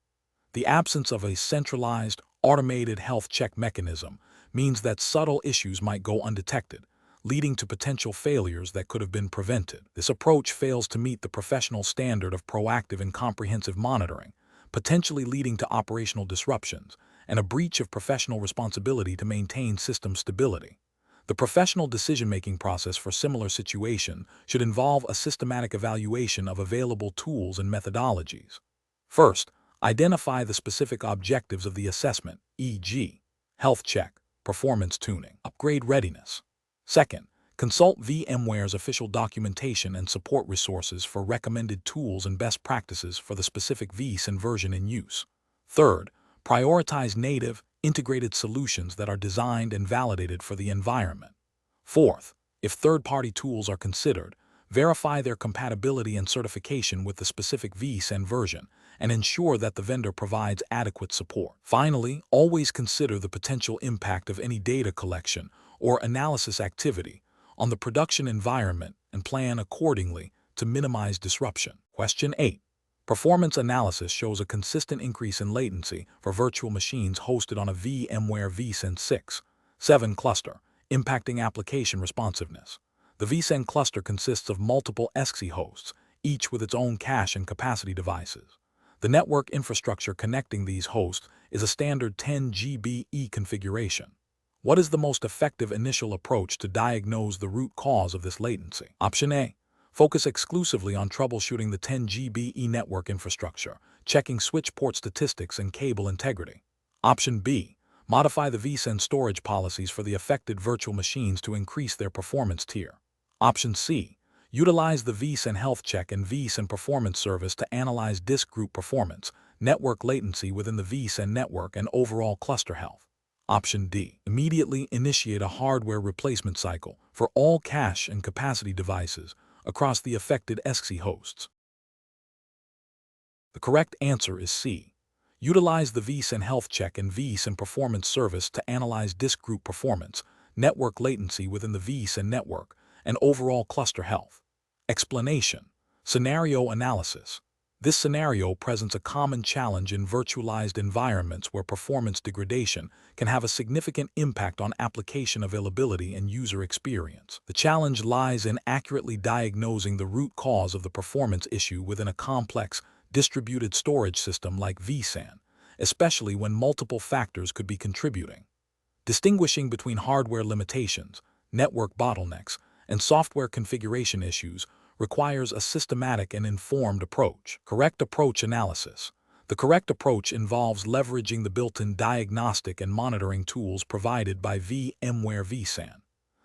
The absence of a centralized, automated health check mechanism means that subtle issues might go undetected, leading to potential failures that could have been prevented. This approach fails to meet the professional standard of proactive and comprehensive monitoring, potentially leading to operational disruptions and a breach of professional responsibility to maintain system stability. The professional decision-making process for similar situations should involve a systematic evaluation of available tools and methodologies. First, identify the specific objectives of the assessment, e.g., health check, performance tuning, upgrade readiness. Second, consult VMware's official documentation and support resources for recommended tools and best practices for the specific vSAN version in use. Third, prioritize native, integrated solutions that are designed and validated for the environment. Fourth, if third-party tools are considered, verify their compatibility and certification with the specific vSAN version and ensure that the vendor provides adequate support. Finally, always consider the potential impact of any data collection or analysis activity on the production environment and plan accordingly to minimize disruption. Question 8. Performance analysis shows a consistent increase in latency for virtual machines hosted on a VMware vSAN 6.7 cluster, impacting application responsiveness. The vSAN cluster consists of multiple XC hosts, each with its own cache and capacity devices. The network infrastructure connecting these hosts is a standard 10 GBE configuration. What is the most effective initial approach to diagnose the root cause of this latency? Option A. Focus exclusively on troubleshooting the 10 GBE network infrastructure, checking switch port statistics and cable integrity. Option B. Modify the vSAN storage policies for the affected virtual machines to increase their performance tier. Option C. Utilize the vSAN health check and vSAN performance service to analyze disk group performance, network latency within the vSAN network, and overall cluster health. Option D. Immediately initiate a hardware replacement cycle for all cache and capacity devices across the affected XC hosts. The correct answer is C. Utilize the vSAN health check and vSAN performance service to analyze disk group performance, network latency within the vSAN network, and overall cluster health. Explanation. Scenario analysis. This scenario presents a common challenge in virtualized environments where performance degradation can have a significant impact on application availability and user experience. The challenge lies in accurately diagnosing the root cause of the performance issue within a complex, distributed storage system like vSAN, especially when multiple factors could be contributing. Distinguishing between hardware limitations, network bottlenecks, and software configuration issues requires a systematic and informed approach. Correct approach analysis. The correct approach involves leveraging the built-in diagnostic and monitoring tools provided by VMware vSAN.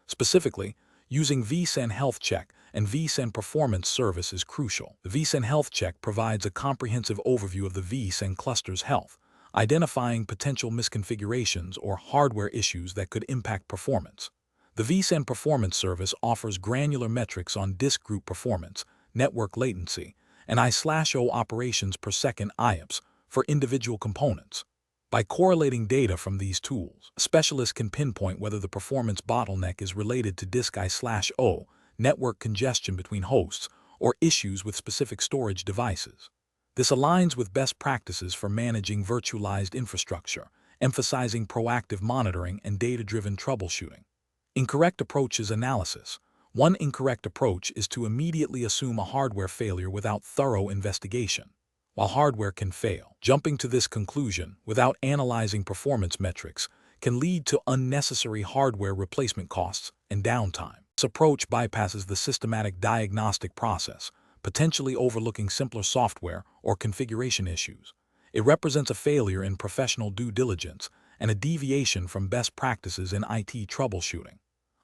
Specifically, using vSAN Health Check and vSAN Performance Service is crucial. The vSAN Health Check provides a comprehensive overview of the vSAN cluster's health, identifying potential misconfigurations or hardware issues that could impact performance. The vSAN Performance Service offers granular metrics on disk group performance, network latency, and I/O operations per second IOPS for individual components. By correlating data from these tools, specialists can pinpoint whether the performance bottleneck is related to disk I/O, network congestion between hosts, or issues with specific storage devices. This aligns with best practices for managing virtualized infrastructure, emphasizing proactive monitoring and data-driven troubleshooting. Incorrect approaches analysis. One incorrect approach is to immediately assume a hardware failure without thorough investigation. While hardware can fail, jumping to this conclusion without analyzing performance metrics can lead to unnecessary hardware replacement costs and downtime. This approach bypasses the systematic diagnostic process, potentially overlooking simpler software or configuration issues. It represents a failure in professional due diligence and a deviation from best practices in IT troubleshooting.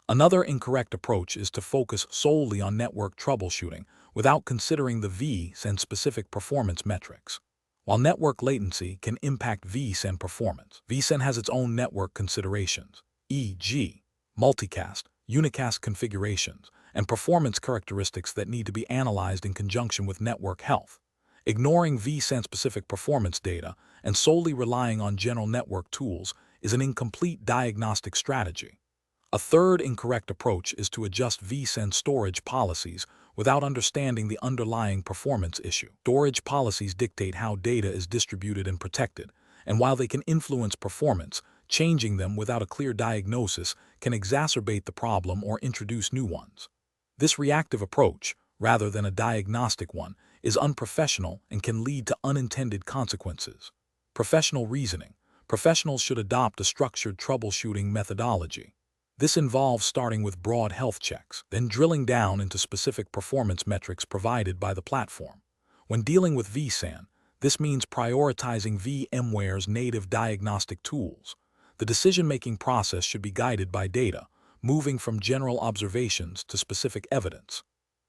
Another incorrect approach is to focus solely on network troubleshooting without considering the vSAN specific performance metrics. While network latency can impact vSAN performance, vSAN has its own network considerations, e.g., multicast, unicast configurations, and performance characteristics that need to be analyzed in conjunction with network health. Ignoring vSAN-specific performance data and solely relying on general network tools is an incomplete diagnostic strategy. A third incorrect approach is to adjust vSAN storage policies without understanding the underlying performance issue. Storage policies dictate how data is distributed and protected, and while they can influence performance, Changing them without a clear diagnosis can exacerbate the problem or introduce new ones. This reactive approach, rather than a diagnostic one, is unprofessional and can lead to unintended consequences. Professional reasoning. Professionals should adopt a structured troubleshooting methodology. This involves starting with broad health checks, then drilling down into specific performance metrics provided by the platform. When dealing with vSAN, this means prioritizing VMware's native diagnostic tools. The decision-making process should be guided by data, moving from general observations to specific evidence.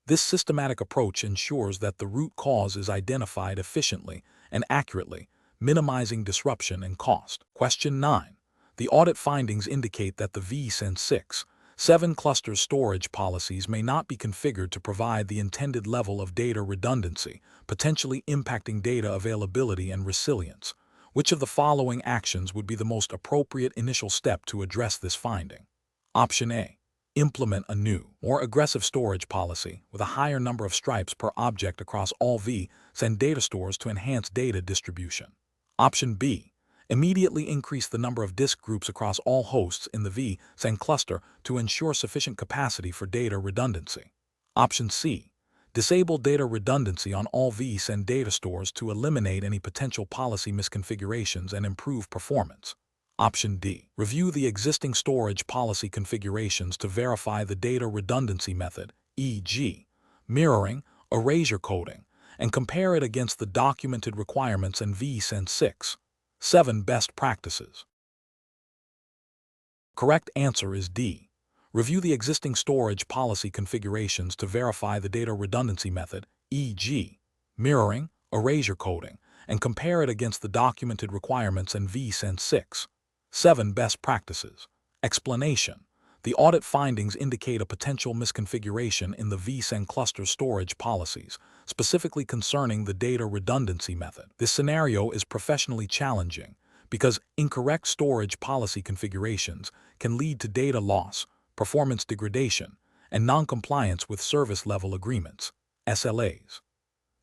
This systematic approach ensures that the root cause is identified efficiently and accurately, minimizing disruption and cost. Question 9. The audit findings indicate that the vSAN 6.7 cluster storage policies may not be configured to provide the intended level of data redundancy, potentially impacting data availability and resilience. Which of the following actions would be the most appropriate initial step to address this finding? Option A. Implement a new, more aggressive storage policy with a higher number of stripes per object across all vSAN data stores to enhance data distribution. Option B. Immediately increase the number of disk groups across all hosts in the vSAN cluster to ensure sufficient capacity for data redundancy. Option C. Disable data redundancy on all vSAN data stores to eliminate any potential policy misconfigurations and improve performance. Option D. Review the existing storage policy configurations to verify the data redundancy method, e.g., mirroring, erasure coding, and compare it against the documented requirements and vSAN 6.7 best practices. Correct answer is D. Review the existing storage policy configurations to verify the data redundancy method, e.g., mirroring, erasure coding, and compare it against the documented requirements and vSAN 6.7 best practices. Explanation. The audit findings indicate a potential misconfiguration in the vSAN cluster storage policies, specifically concerning the data redundancy method. This scenario is professionally challenging because incorrect storage policy configurations can lead to data loss, performance degradation, and non-compliance with service-level agreements, SLAs.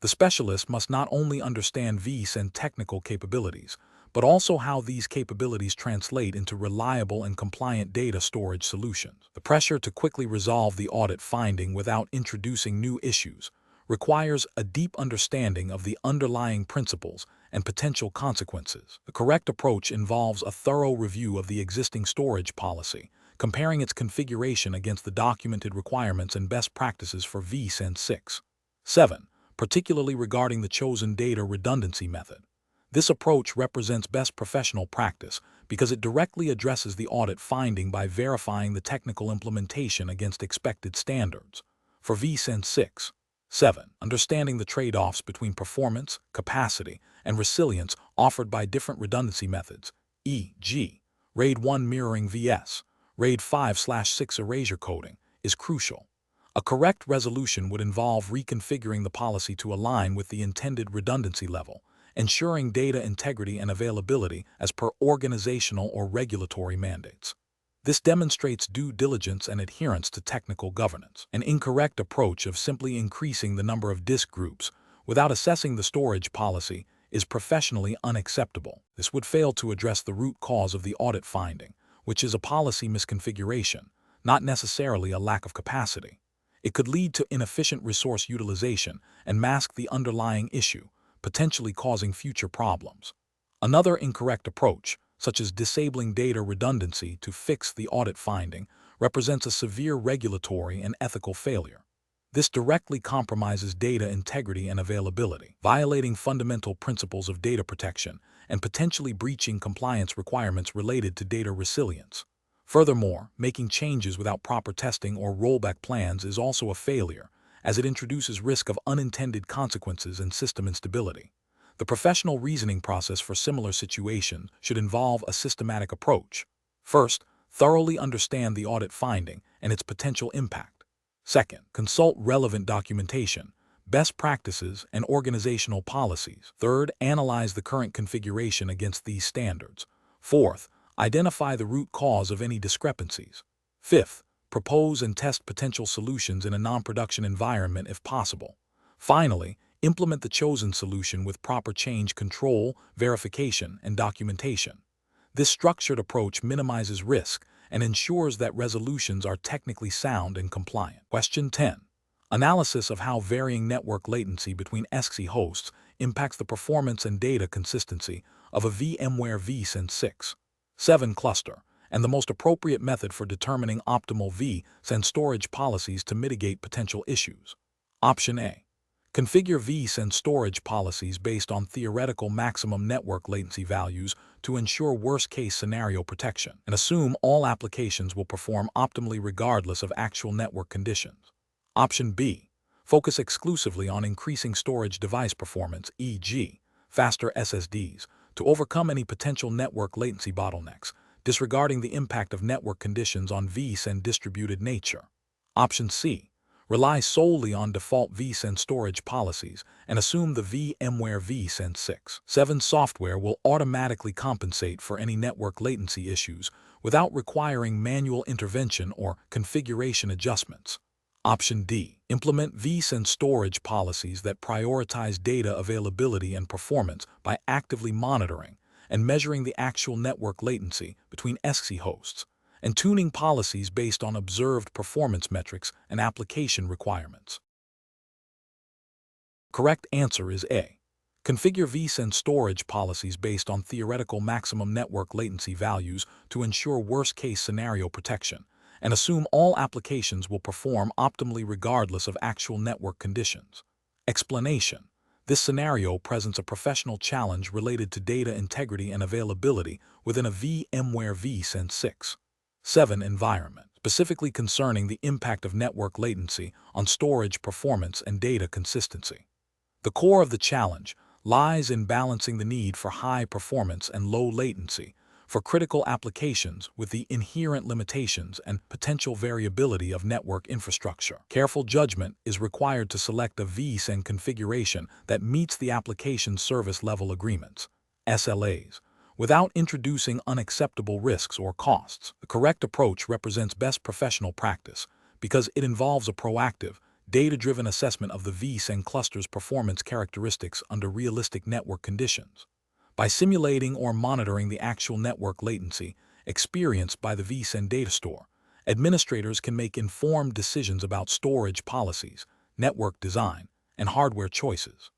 The specialist must not only understand vSAN technical capabilities, but also how these capabilities translate into reliable and compliant data storage solutions. The pressure to quickly resolve the audit finding without introducing new issues requires a deep understanding of the underlying principles and potential consequences. The correct approach involves a thorough review of the existing storage policy, comparing its configuration against the documented requirements and best practices for vSAN 6.7, particularly regarding the chosen data redundancy method. This approach represents best professional practice because it directly addresses the audit finding by verifying the technical implementation against expected standards. For vSAN 6.7, understanding the trade-offs between performance, capacity, and resilience offered by different redundancy methods, e.g., RAID 1 mirroring vs. RAID 5/6 erasure coding, is crucial. A correct resolution would involve reconfiguring the policy to align with the intended redundancy level, ensuring data integrity and availability as per organizational or regulatory mandates. This demonstrates due diligence and adherence to technical governance. An incorrect approach of simply increasing the number of disk groups without assessing the storage policy is professionally unacceptable. This would fail to address the root cause of the audit finding, which is a policy misconfiguration, not necessarily a lack of capacity. It could lead to inefficient resource utilization and mask the underlying issue, potentially causing future problems. Another incorrect approach, such as disabling data redundancy to fix the audit finding, represents a severe regulatory and ethical failure. This directly compromises data integrity and availability, violating fundamental principles of data protection and potentially breaching compliance requirements related to data resilience. Furthermore, making changes without proper testing or rollback plans is also a failure, as it introduces risk of unintended consequences and system instability. The professional reasoning process for similar situations should involve a systematic approach. First, thoroughly understand the audit finding and its potential impact. Second, consult relevant documentation, best practices, and organizational policies. Third, analyze the current configuration against these standards. Fourth, identify the root cause of any discrepancies. Fifth, propose and test potential solutions in a non-production environment if possible. Finally, implement the chosen solution with proper change control, verification, and documentation. This structured approach minimizes risk and ensures that resolutions are technically sound and compliant. Question 10. Analysis of how varying network latency between XC hosts impacts the performance and data consistency of a VMware vSAN 6.7 cluster, and the most appropriate method for determining optimal vSAN storage policies to mitigate potential issues. Option A. Configure vSAN storage policies based on theoretical maximum network latency values to ensure worst-case scenario protection, and assume all applications will perform optimally regardless of actual network conditions. Option B. Focus exclusively on increasing storage device performance, e.g., faster SSDs, to overcome any potential network latency bottlenecks, disregarding the impact of network conditions on vSAN distributed nature. Option C. Rely solely on default vSAN storage policies and assume the VMware vSAN 6.7 software will automatically compensate for any network latency issues without requiring manual intervention or configuration adjustments. Option D. Implement vSAN storage policies that prioritize data availability and performance by actively monitoring and measuring the actual network latency between XC hosts, and tuning policies based on observed performance metrics and application requirements. Correct answer is A. Configure vSAN storage policies based on theoretical maximum network latency values to ensure worst-case scenario protection, and assume all applications will perform optimally regardless of actual network conditions. Explanation. This scenario presents a professional challenge related to data integrity and availability within a VMware vSAN 6.7 environment, specifically concerning the impact of network latency on storage performance and data consistency. The core of the challenge lies in balancing the need for high performance and low latency for critical applications with the inherent limitations and potential variability of network infrastructure. Careful judgment is required to select a vSAN configuration that meets the application service level agreements, SLAs, without introducing unacceptable risks or costs. The correct approach represents best professional practice because it involves a proactive, data-driven assessment of the vSAN cluster's performance characteristics under realistic network conditions. By simulating or monitoring the actual network latency experienced by the vSAN data store, administrators can make informed decisions about storage policies, network design, and hardware choices.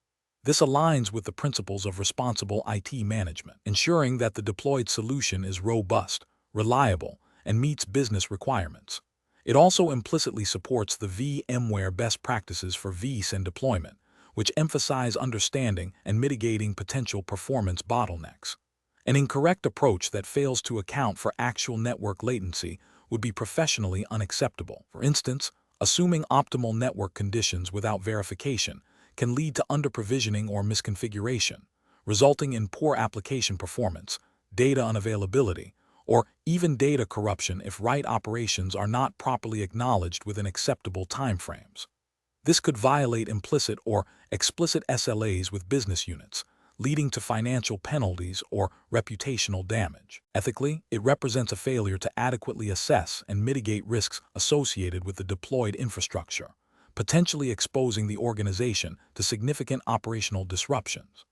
This aligns with the principles of responsible IT management, ensuring that the deployed solution is robust, reliable, and meets business requirements. It also implicitly supports the VMware best practices for vSAN deployment, which emphasize understanding and mitigating potential performance bottlenecks. An incorrect approach that fails to account for actual network latency would be professionally unacceptable. For instance, assuming optimal network conditions without verification can lead to under-provisioning or misconfiguration, resulting in poor application performance, data unavailability, or even data corruption if write operations are not properly acknowledged within acceptable timeframes. This could violate implicit or explicit SLAs with business units, leading to financial penalties or reputational damage. Ethically, it represents a failure to adequately assess and mitigate risks associated with the deployed infrastructure, potentially exposing the organization to significant operational disruptions.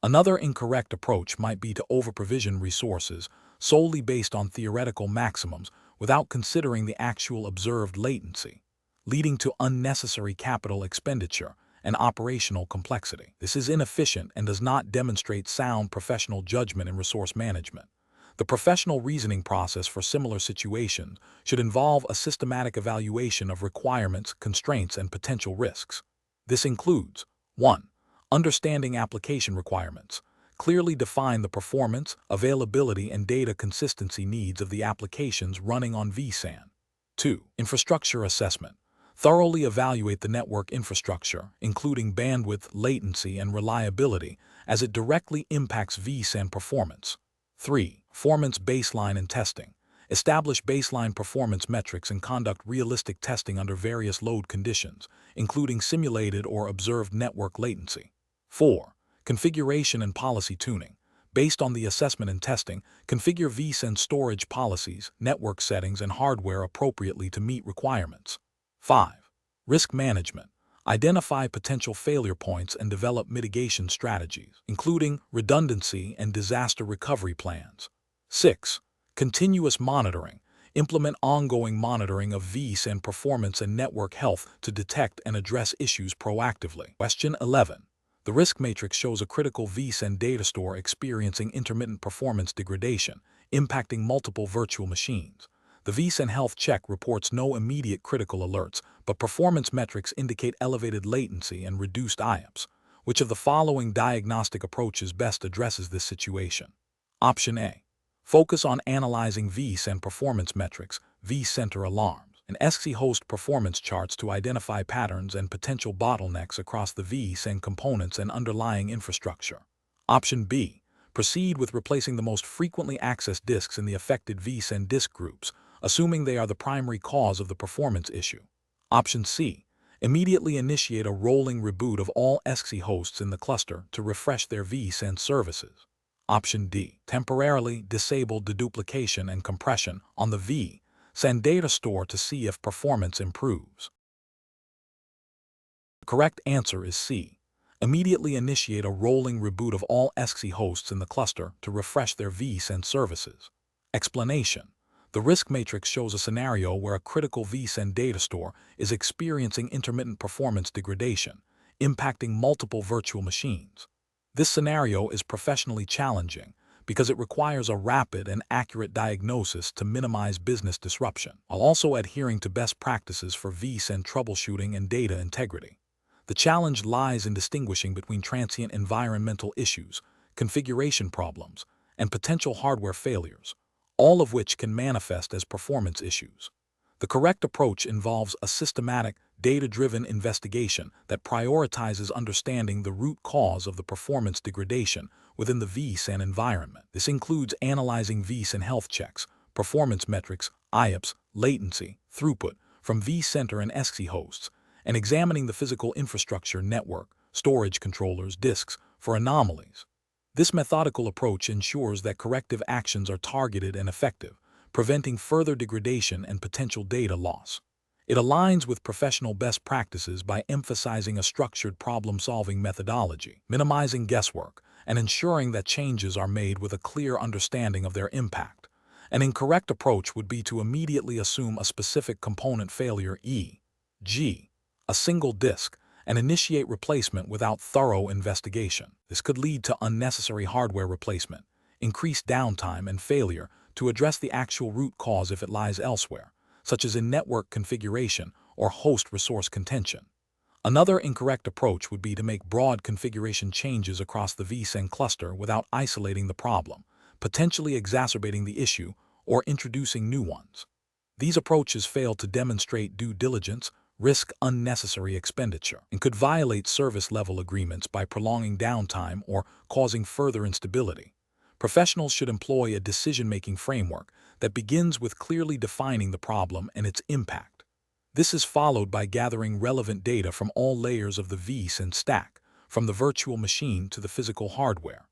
Another incorrect approach might be to over-provision resources solely based on theoretical maximums without considering the actual observed latency, leading to unnecessary capital expenditure and operational complexity. This is inefficient and does not demonstrate sound professional judgment in resource management. The professional reasoning process for similar situations should involve a systematic evaluation of requirements, constraints, and potential risks. This includes 1. Understanding application requirements. Clearly define the performance, availability, and data consistency needs of the applications running on vSAN. 2. Infrastructure assessment. Thoroughly evaluate the network infrastructure, including bandwidth, latency, and reliability, as it directly impacts vSAN performance. 3. Performance baseline and testing. Establish baseline performance metrics and conduct realistic testing under various load conditions, including simulated or observed network latency. 4. Configuration and policy tuning. Based on the assessment and testing, configure vSAN storage policies, network settings, and hardware appropriately to meet requirements. 5. Risk management. Identify potential failure points and develop mitigation strategies, including redundancy and disaster recovery plans. 6. Continuous monitoring. Implement ongoing monitoring of vSAN performance and network health to detect and address issues proactively. Question 11. The risk matrix shows a critical vSAN data store experiencing intermittent performance degradation, impacting multiple virtual machines. The vSAN health check reports no immediate critical alerts, but performance metrics indicate elevated latency and reduced IOPS. Which of the following diagnostic approaches best addresses this situation? Option A. Focus on analyzing vSAN performance metrics, vCenter alarms, and SC host performance charts to identify patterns and potential bottlenecks across the vSAN components and underlying infrastructure. Option B. Proceed with replacing the most frequently accessed disks in the affected vSAN disk groups, assuming they are the primary cause of the performance issue. Option C. Immediately initiate a rolling reboot of all SC hosts in the cluster to refresh their vSAN services. Option D. Temporarily disable deduplication and compression on the vSAN data store to see if performance improves. The correct answer is C. Immediately initiate a rolling reboot of all SC hosts in the cluster to refresh their vSAN services. Explanation. The risk matrix shows a scenario where a critical vSAN data store is experiencing intermittent performance degradation, impacting multiple virtual machines. This scenario is professionally challenging because it requires a rapid and accurate diagnosis to minimize business disruption, while also adhering to best practices for vSAN troubleshooting and data integrity. The challenge lies in distinguishing between transient environmental issues, configuration problems, and potential hardware failures, all of which can manifest as performance issues. The correct approach involves a systematic, data-driven investigation that prioritizes understanding the root cause of the performance degradation within the vSAN environment. This includes analyzing vSAN health checks, performance metrics, IOPS, latency, throughput from vCenter and SC hosts, and examining the physical infrastructure network, storage controllers, disks for anomalies. This methodical approach ensures that corrective actions are targeted and effective, preventing further degradation and potential data loss. It aligns with professional best practices by emphasizing a structured problem-solving methodology, minimizing guesswork, and ensuring that changes are made with a clear understanding of their impact. An incorrect approach would be to immediately assume a specific component failure, e.g., a single disk, and initiate replacement without thorough investigation. This could lead to unnecessary hardware replacement, increased downtime, and failure to address the actual root cause if it lies elsewhere, such as in network configuration or host resource contention. Another incorrect approach would be to make broad configuration changes across the vSAN cluster without isolating the problem, potentially exacerbating the issue or introducing new ones. These approaches fail to demonstrate due diligence, risk unnecessary expenditure, and could violate service-level agreements by prolonging downtime or causing further instability. Professionals should employ a decision-making framework that begins with clearly defining the problem and its impact. This is followed by gathering relevant data from all layers of the vSAN stack, from the virtual machine to the physical hardware.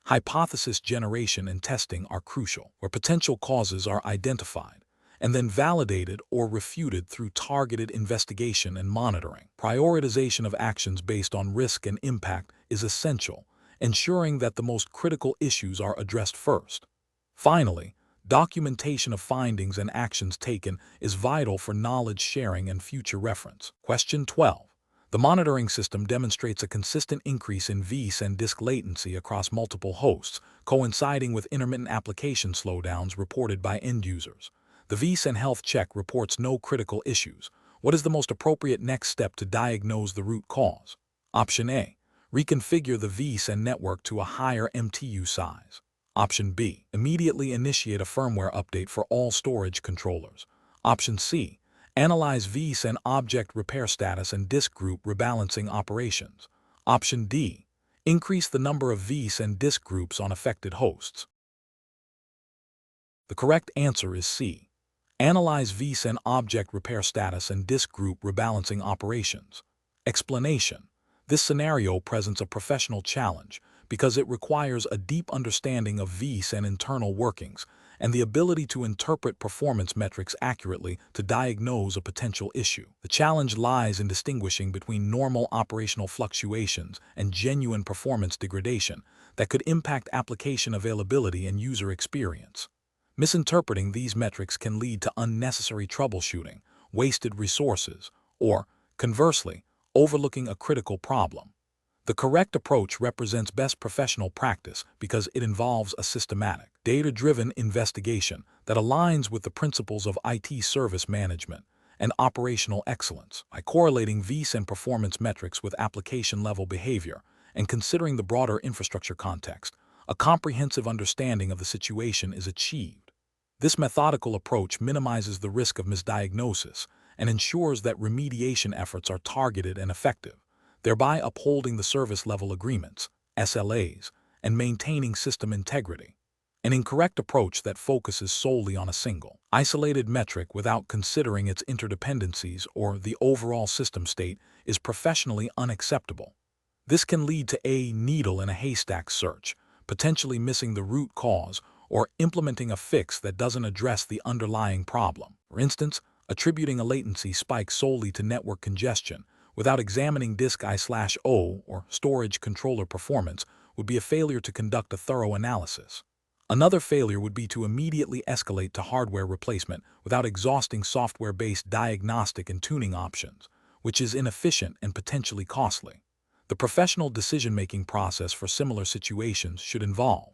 Hypothesis generation and testing are crucial, where potential causes are identified, and then validated or refuted through targeted investigation and monitoring. Prioritization of actions based on risk and impact is essential, ensuring that the most critical issues are addressed first. Finally, documentation of findings and actions taken is vital for knowledge sharing and future reference. Question 12. The monitoring system demonstrates a consistent increase in vSAN disk latency across multiple hosts, coinciding with intermittent application slowdowns reported by end users. The vSAN health check reports no critical issues. What is the most appropriate next step to diagnose the root cause? Option A. Reconfigure the vSAN network to a higher MTU size. Option B. Immediately initiate a firmware update for all storage controllers. Option C. Analyze vSAN object repair status and disk group rebalancing operations. Option D. Increase the number of vSAN disk groups on affected hosts. The correct answer is C. Analyze vSAN object repair status and disk group rebalancing operations. Explanation. This scenario presents a professional challenge because it requires a deep understanding of vSAN internal workings and the ability to interpret performance metrics accurately to diagnose a potential issue. The challenge lies in distinguishing between normal operational fluctuations and genuine performance degradation that could impact application availability and user experience. Misinterpreting these metrics can lead to unnecessary troubleshooting, wasted resources, or, conversely, overlooking a critical problem. The correct approach represents best professional practice because it involves a systematic, data-driven investigation that aligns with the principles of IT service management and operational excellence. By correlating vSAN performance metrics with application-level behavior and considering the broader infrastructure context, a comprehensive understanding of the situation is achieved. This methodical approach minimizes the risk of misdiagnosis and ensures that remediation efforts are targeted and effective, thereby upholding the service-level agreements, SLAs, and maintaining system integrity. An incorrect approach that focuses solely on a single, isolated metric without considering its interdependencies or the overall system state is professionally unacceptable. This can lead to a needle in a haystack search, potentially missing the root cause or implementing a fix that doesn't address the underlying problem. For instance, attributing a latency spike solely to network congestion without examining disk I/O or storage controller performance would be a failure to conduct a thorough analysis. Another failure would be to immediately escalate to hardware replacement without exhausting software-based diagnostic and tuning options, which is inefficient and potentially costly. The professional decision-making process for similar situations should involve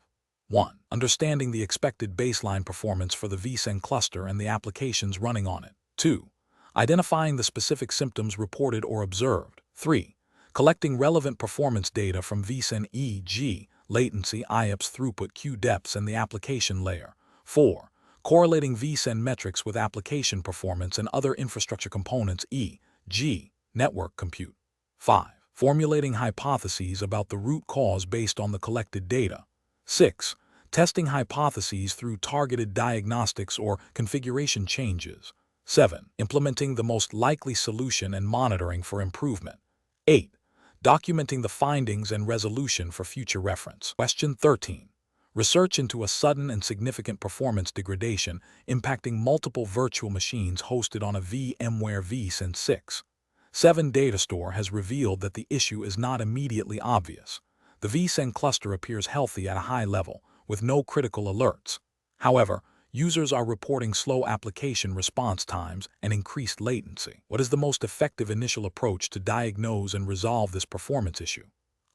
1. Understanding the expected baseline performance for the vSAN cluster and the applications running on it. 2. Identifying the specific symptoms reported or observed. 3. Collecting relevant performance data from vSAN, e.g., latency, IOPS, throughput, queue depths, and the application layer. 4. Correlating vSAN metrics with application performance and other infrastructure components, e.g., network compute. 5. Formulating hypotheses about the root cause based on the collected data. 6. Testing hypotheses through targeted diagnostics or configuration changes. 7. Implementing the most likely solution and monitoring for improvement. 8. Documenting the findings and resolution for future reference. Question 13. Research into a sudden and significant performance degradation impacting multiple virtual machines hosted on a VMware vSAN 6.7 data store has revealed that the issue is not immediately obvious. The vSAN cluster appears healthy at a high level, with no critical alerts. However, users are reporting slow application response times and increased latency. What is the most effective initial approach to diagnose and resolve this performance issue?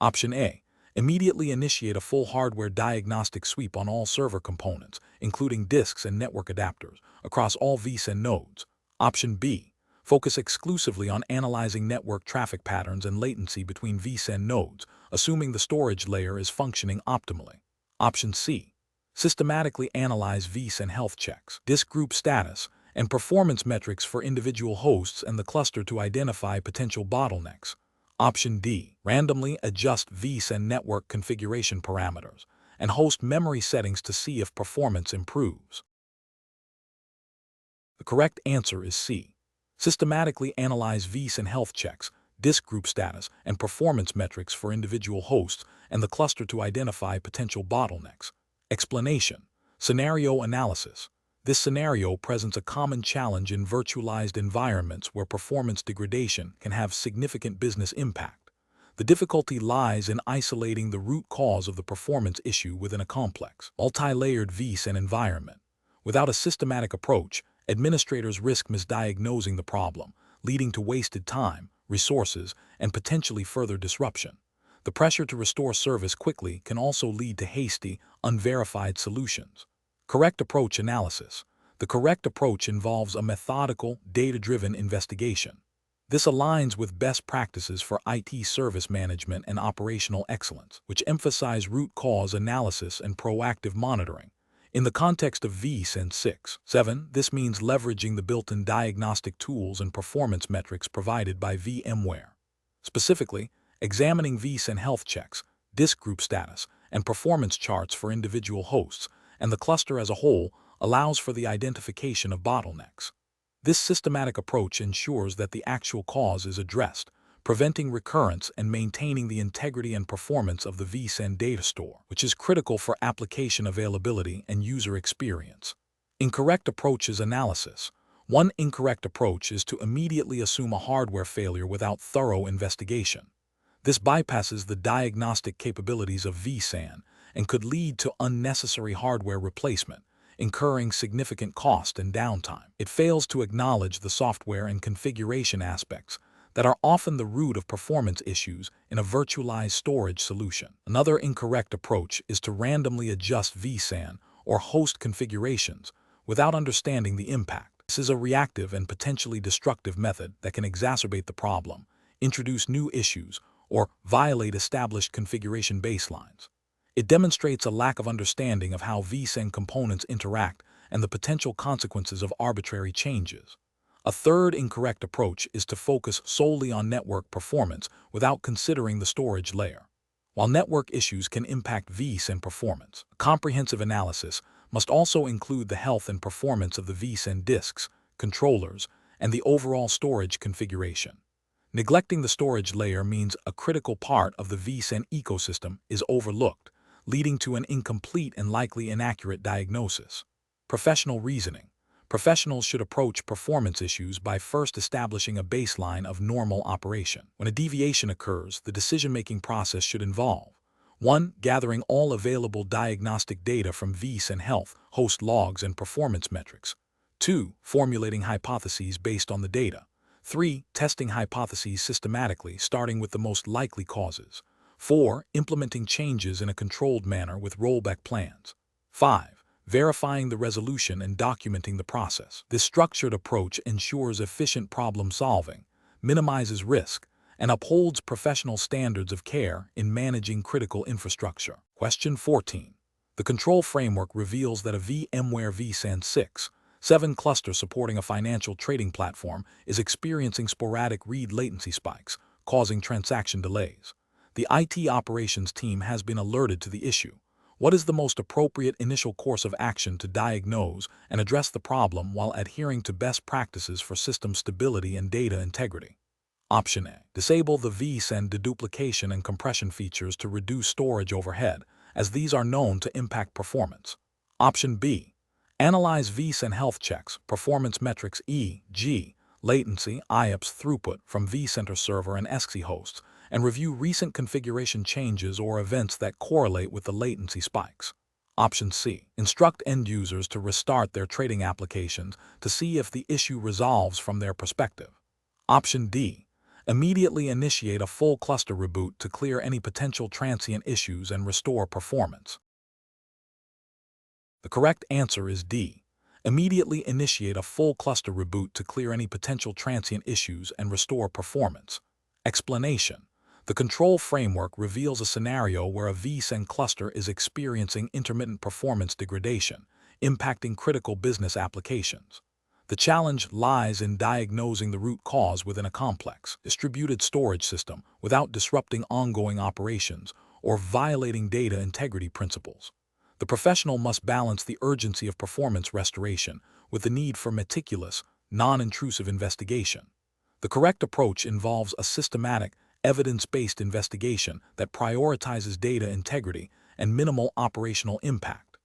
Option A. Immediately initiate a full hardware diagnostic sweep on all server components, including disks and network adapters, across all vSAN nodes. Option B. Focus exclusively on analyzing network traffic patterns and latency between vSAN nodes, assuming the storage layer is functioning optimally. Option C. Systematically analyze vSAN health checks, disk group status, and performance metrics for individual hosts and the cluster to identify potential bottlenecks. Option D. Randomly adjust vSAN network configuration parameters and host memory settings to see if performance improves. The correct answer is C. Systematically analyze vSAN health checks, disk group status, and performance metrics for individual hosts and the cluster to identify potential bottlenecks. Explanation. Scenario analysis. This scenario presents a common challenge in virtualized environments where performance degradation can have significant business impact. The difficulty lies in isolating the root cause of the performance issue within a complex, multi-layered vSAN environment. Without a systematic approach, administrators risk misdiagnosing the problem, leading to wasted time, resources, and potentially further disruption. The pressure to restore service quickly can also lead to hasty, unverified solutions. Correct approach analysis. The correct approach involves a methodical, data-driven investigation. This aligns with best practices for IT service management and operational excellence, which emphasize root cause analysis and proactive monitoring. In the context of vSAN 6.7, this means leveraging the built-in diagnostic tools and performance metrics provided by VMware. Specifically, examining vSAN health checks, disk group status, and performance charts for individual hosts, and the cluster as a whole allows for the identification of bottlenecks. This systematic approach ensures that the actual cause is addressed, preventing recurrence and maintaining the integrity and performance of the vSAN data store, which is critical for application availability and user experience. Incorrect approaches analysis. One incorrect approach is to immediately assume a hardware failure without thorough investigation. This bypasses the diagnostic capabilities of vSAN and could lead to unnecessary hardware replacement, incurring significant cost and downtime. It fails to acknowledge the software and configuration aspects that are often the root of performance issues in a virtualized storage solution. Another incorrect approach is to randomly adjust vSAN or host configurations without understanding the impact. This is a reactive and potentially destructive method that can exacerbate the problem, introduce new issues, or violate established configuration baselines. It demonstrates a lack of understanding of how vSAN components interact and the potential consequences of arbitrary changes. A third incorrect approach is to focus solely on network performance without considering the storage layer. While network issues can impact vSAN performance, a comprehensive analysis must also include the health and performance of the vSAN disks, controllers, and the overall storage configuration. Neglecting the storage layer means a critical part of the vSAN ecosystem is overlooked, leading to an incomplete and likely inaccurate diagnosis. Professional reasoning. Professionals should approach performance issues by first establishing a baseline of normal operation. When a deviation occurs, the decision-making process should involve 1. Gathering all available diagnostic data from vSAN health, host logs, and performance metrics. 2. Formulating hypotheses based on the data. 3. Testing hypotheses systematically, starting with the most likely causes. 4. Implementing changes in a controlled manner with rollback plans. 5. Verifying the resolution and documenting the process. This structured approach ensures efficient problem-solving, minimizes risk, and upholds professional standards of care in managing critical infrastructure. Question 14. The control framework reveals that a VMware vSAN 6.7 cluster supporting a financial trading platform is experiencing sporadic read latency spikes, causing transaction delays. The IT operations team has been alerted to the issue. What is the most appropriate initial course of action to diagnose and address the problem while adhering to best practices for system stability and data integrity? Option A. Disable the vSAN deduplication and compression features to reduce storage overhead, as these are known to impact performance. Option B. Analyze vSAN health checks, performance metrics e.g., latency, IOPS throughput from vCenter server and ESXi hosts, and review recent configuration changes or events that correlate with the latency spikes. Option C. Instruct end users to restart their trading applications to see if the issue resolves from their perspective. Option D. Immediately initiate a full cluster reboot to clear any potential transient issues and restore performance. The correct answer is D. Immediately initiate a full cluster reboot to clear any potential transient issues and restore performance. Explanation. The control framework reveals a scenario where a vSAN cluster is experiencing intermittent performance degradation, impacting critical business applications. The challenge lies in diagnosing the root cause within a complex, distributed storage system without disrupting ongoing operations or violating data integrity principles. The professional must balance the urgency of performance restoration with the need for meticulous, non-intrusive investigation. The correct approach involves a systematic, evidence-based investigation that prioritizes data integrity and minimal operational impact.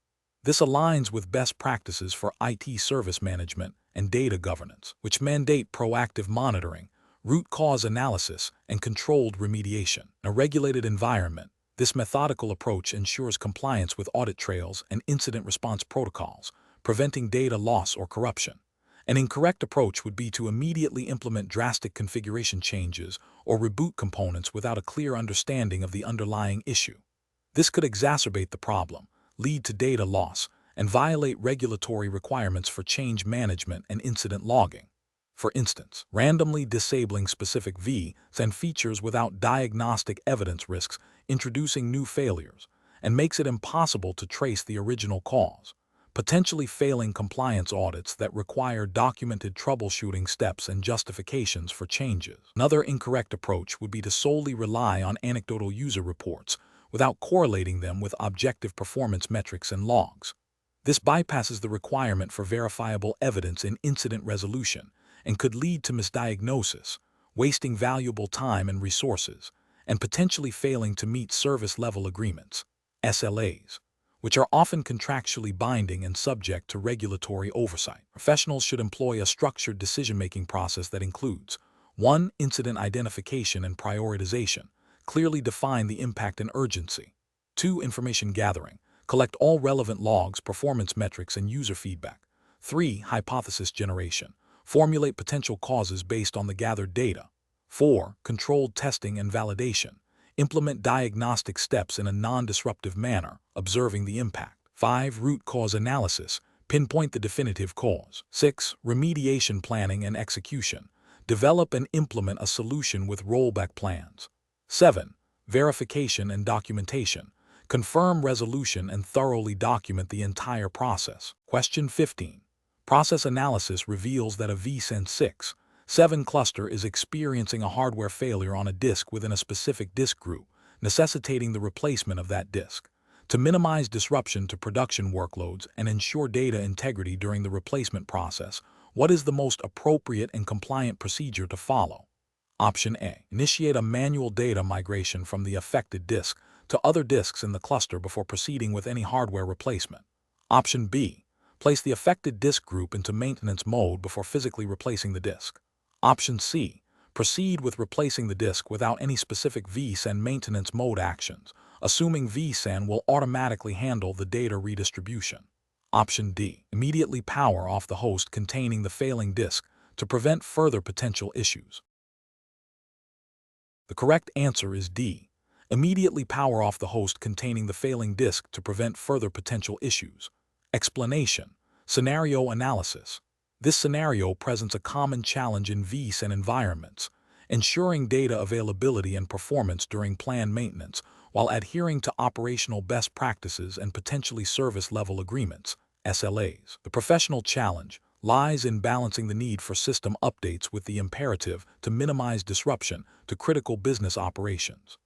This aligns with best practices for IT service management and data governance, which mandate proactive monitoring, root cause analysis, and controlled remediation. In a regulated environment, this methodical approach ensures compliance with audit trails and incident response protocols, preventing data loss or corruption. An incorrect approach would be to immediately implement drastic configuration changes or reboot components without a clear understanding of the underlying issue. This could exacerbate the problem, lead to data loss, and violate regulatory requirements for change management and incident logging. For instance, randomly disabling specific vSAN features without diagnostic evidence risks introducing new failures and makes it impossible to trace the original cause, potentially failing compliance audits that require documented troubleshooting steps and justifications for changes. Another incorrect approach would be to solely rely on anecdotal user reports without correlating them with objective performance metrics and logs. This bypasses the requirement for verifiable evidence in incident resolution and could lead to misdiagnosis wasting valuable time and resources, and potentially failing to meet service-level agreements, SLAs, which are often contractually binding and subject to regulatory oversight. Professionals should employ a structured decision-making process that includes 1. Incident identification and prioritization. Clearly define the impact and urgency. 2. Information gathering. Collect all relevant logs, performance metrics, and user feedback. 3. Hypothesis generation. Formulate potential causes based on the gathered data. 4. Controlled testing and validation. Implement diagnostic steps in a non-disruptive manner, observing the impact. 5. Root cause analysis. Pinpoint the definitive cause. 6. Remediation planning and execution. Develop and implement a solution with rollback plans. 7. Verification and documentation. Confirm resolution and thoroughly document the entire process. Question 15. Process analysis reveals that a vSAN 6.7 cluster is experiencing a hardware failure on a disk within a specific disk group, necessitating the replacement of that disk. To minimize disruption to production workloads and ensure data integrity during the replacement process, what is the most appropriate and compliant procedure to follow? Option A. Initiate a manual data migration from the affected disk to other disks in the cluster before proceeding with any hardware replacement. Option B. Place the affected disk group into maintenance mode before physically replacing the disk. Option C. Proceed with replacing the disk without any specific vSAN maintenance mode actions, assuming vSAN will automatically handle the data redistribution. Option D. Immediately power off the host containing the failing disk to prevent further potential issues. The correct answer is D. Immediately power off the host containing the failing disk to prevent further potential issues. Explanation. Scenario analysis. This scenario presents a common challenge in vSAN environments, ensuring data availability and performance during planned maintenance while adhering to operational best practices and potentially service-level agreements, SLAs. The professional challenge lies in balancing the need for system updates with the imperative to minimize disruption to critical business operations.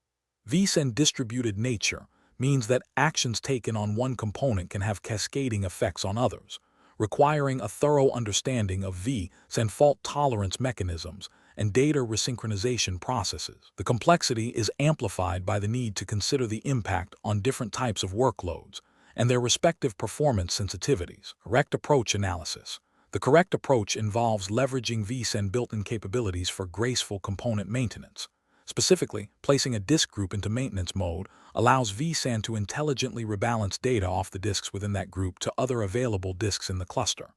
vSAN distributed nature means that actions taken on one component can have cascading effects on others, requiring a thorough understanding of vSAN fault tolerance mechanisms and data resynchronization processes. The complexity is amplified by the need to consider the impact on different types of workloads and their respective performance sensitivities. Correct approach analysis. The correct approach involves leveraging vSAN built-in capabilities for graceful component maintenance. Specifically, placing a disk group into maintenance mode allows vSAN to intelligently rebalance data off the disks within that group to other available disks in the cluster.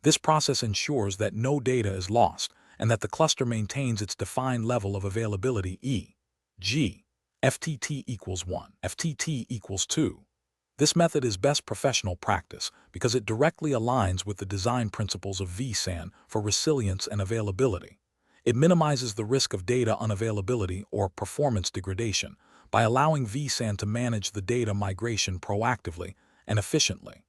This process ensures that no data is lost and that the cluster maintains its defined level of availability e.g. FTT equals 1, FTT equals 2. This method is best professional practice because it directly aligns with the design principles of vSAN for resilience and availability. It minimizes the risk of data unavailability or performance degradation by allowing vSAN to manage the data migration proactively and efficiently.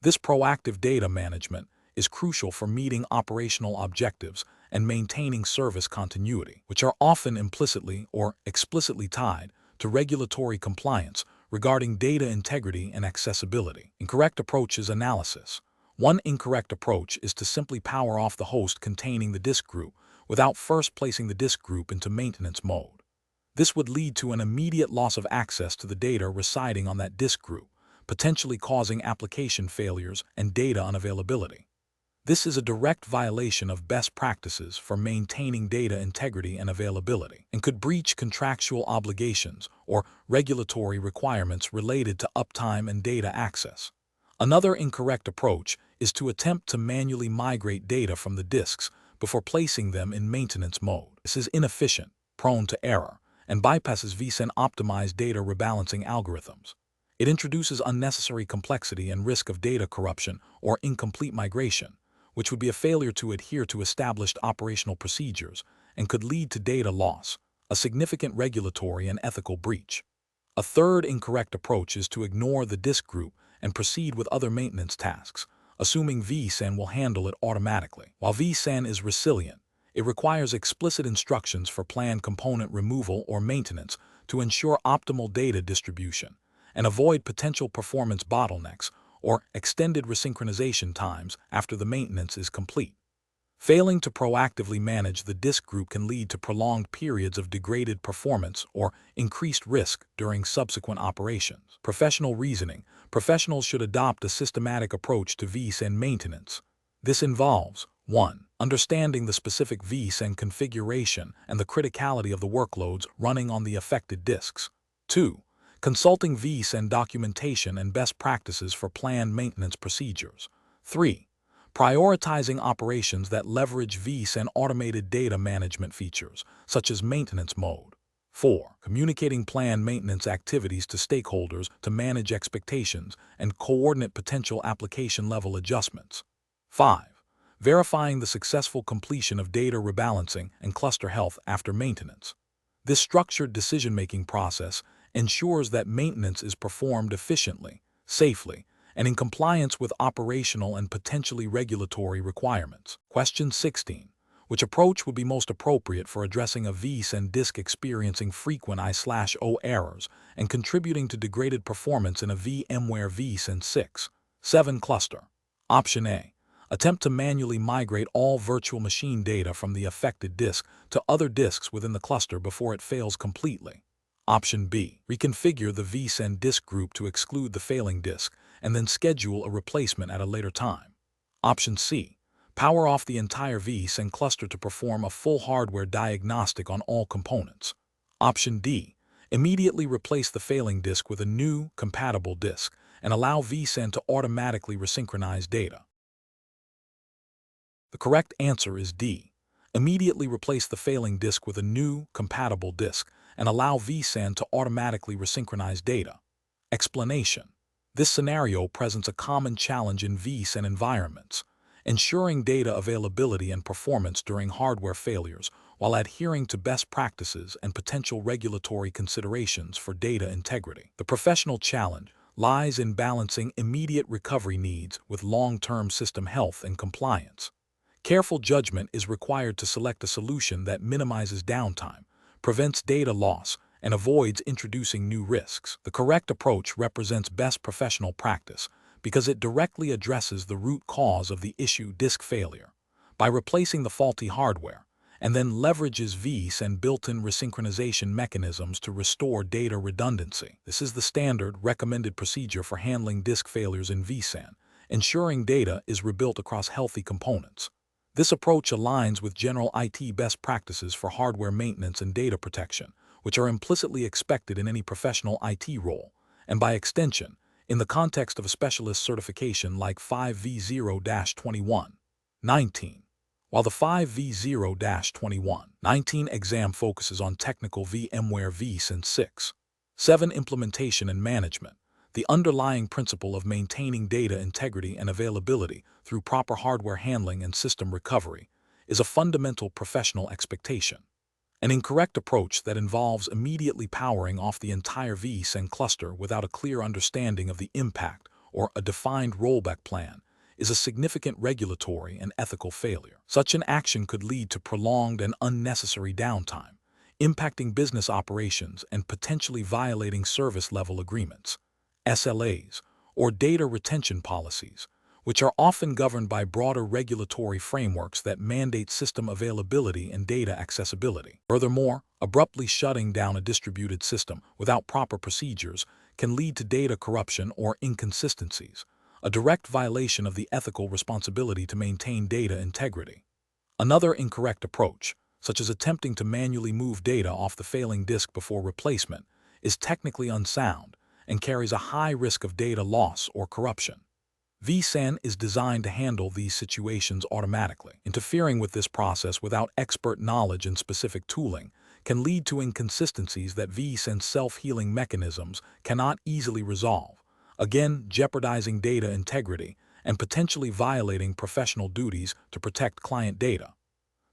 This proactive data management is crucial for meeting operational objectives and maintaining service continuity, which are often implicitly or explicitly tied to regulatory compliance regarding data integrity and accessibility. Incorrect approach is analysis. One incorrect approach is to simply power off the host containing the disk group without first placing the disk group into maintenance mode. This would lead to an immediate loss of access to the data residing on that disk group, potentially causing application failures and data unavailability. This is a direct violation of best practices for maintaining data integrity and availability, and could breach contractual obligations or regulatory requirements related to uptime and data access. Another incorrect approach is to attempt to manually migrate data from the disks before placing them in maintenance mode. This is inefficient, prone to error, and bypasses vSAN optimized data rebalancing algorithms. It introduces unnecessary complexity and risk of data corruption or incomplete migration, which would be a failure to adhere to established operational procedures and could lead to data loss, a significant regulatory and ethical breach. A third incorrect approach is to ignore the disk group and proceed with other maintenance tasks, assuming vSAN will handle it automatically. While vSAN is resilient, it requires explicit instructions for planned component removal or maintenance to ensure optimal data distribution and avoid potential performance bottlenecks or extended resynchronization times after the maintenance is complete. Failing to proactively manage the disk group can lead to prolonged periods of degraded performance or increased risk during subsequent operations. Professional reasoning. Professionals should adopt a systematic approach to vSAN maintenance. This involves 1. Understanding the specific vSAN configuration and the criticality of the workloads running on the affected disks. 2. Consulting vSAN documentation and best practices for planned maintenance procedures. 3. Prioritizing operations that leverage vSAN automated data management features, such as maintenance mode. 4. Communicating planned maintenance activities to stakeholders to manage expectations and coordinate potential application-level adjustments. 5. Verifying the successful completion of data rebalancing and cluster health after maintenance. This structured decision-making process ensures that maintenance is performed efficiently, safely, and in compliance with operational and potentially regulatory requirements. Question 16. Which approach would be most appropriate for addressing a vSAN disk experiencing frequent I/O errors and contributing to degraded performance in a VMware vSAN 6.7 cluster? Option A. Attempt to manually migrate all virtual machine data from the affected disk to other disks within the cluster before it fails completely. Option B. Reconfigure the vSAN disk group to exclude the failing disk and then schedule a replacement at a later time. Option C. Power off the entire vSAN cluster to perform a full hardware diagnostic on all components. Option D. Immediately replace the failing disk with a new, compatible disk and allow vSAN to automatically resynchronize data. The correct answer is D. Immediately replace the failing disk with a new, compatible disk and allow vSAN to automatically resynchronize data. Explanation. This scenario presents a common challenge in vSAN environments, ensuring data availability and performance during hardware failures while adhering to best practices and potential regulatory considerations for data integrity. The professional challenge lies in balancing immediate recovery needs with long-term system health and compliance. Careful judgment is required to select a solution that minimizes downtime, prevents data loss, and avoids introducing new risks. The correct approach represents best professional practice because it directly addresses the root cause of the issue, disk failure, by replacing the faulty hardware, and then leverages vSAN built-in resynchronization mechanisms to restore data redundancy. This is the standard recommended procedure for handling disk failures in vSAN, ensuring data is rebuilt across healthy components. This approach aligns with general IT best practices for hardware maintenance and data protection, which are implicitly expected in any professional IT role, and by extension, in the context of a specialist certification like 5V0-2119. While the 5V0-2119 exam focuses on technical VMware vSAN 6.7 implementation and management, the underlying principle of maintaining data integrity and availability through proper hardware handling and system recovery is a fundamental professional expectation. An incorrect approach that involves immediately powering off the entire vSAN cluster without a clear understanding of the impact or a defined rollback plan is a significant regulatory and ethical failure. Such an action could lead to prolonged and unnecessary downtime, impacting business operations and potentially violating service-level agreements, SLAs, or data retention policies, which are often governed by broader regulatory frameworks that mandate system availability and data accessibility. Furthermore, abruptly shutting down a distributed system without proper procedures can lead to data corruption or inconsistencies, a direct violation of the ethical responsibility to maintain data integrity. Another incorrect approach, such as attempting to manually move data off the failing disk before replacement, is technically unsound and carries a high risk of data loss or corruption. vSAN is designed to handle these situations automatically. Interfering with this process without expert knowledge and specific tooling can lead to inconsistencies that vSAN's self-healing mechanisms cannot easily resolve, again jeopardizing data integrity and potentially violating professional duties to protect client data.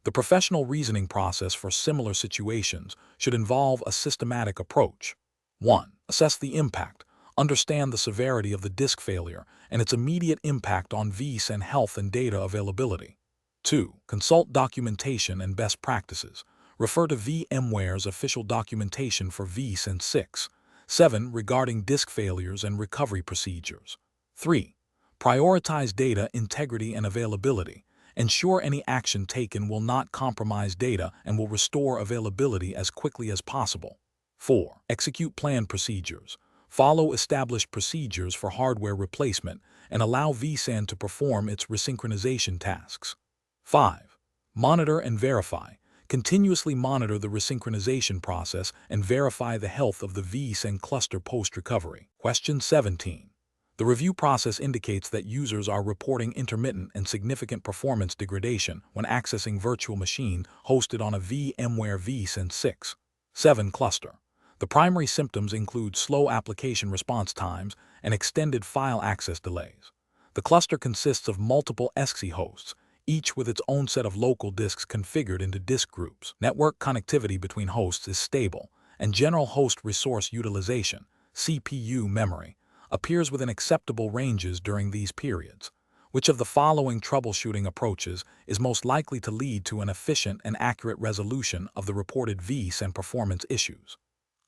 The professional reasoning process for similar situations should involve a systematic approach. 1. Assess the impact. Understand the severity of the disk failure and its immediate impact on vSAN health and data availability. 2. Consult documentation and best practices. Refer to VMware's official documentation for vSAN 6.7 regarding disk failures and recovery procedures. 3. Prioritize data integrity and availability Ensure any action taken will not compromise data and will restore availability as quickly as possible. 4. Execute planned procedures. Follow established procedures for hardware replacement and allow vSAN to perform its resynchronization tasks. 5. Monitor and verify. Continuously monitor the resynchronization process and verify the health of the vSAN cluster post-recovery. Question 17. The review process indicates that users are reporting intermittent and significant performance degradation when accessing virtual machine hosted on a VMware vSAN 6.7 cluster. The primary symptoms include slow application response times and extended file access delays. The cluster consists of multiple XC hosts, each with its own set of local disks configured into disk groups. Network connectivity between hosts is stable, and general host resource utilization, CPU memory, appears within acceptable ranges during these periods. Which of the following troubleshooting approaches is most likely to lead to an efficient and accurate resolution of the reported vSAN performance issues?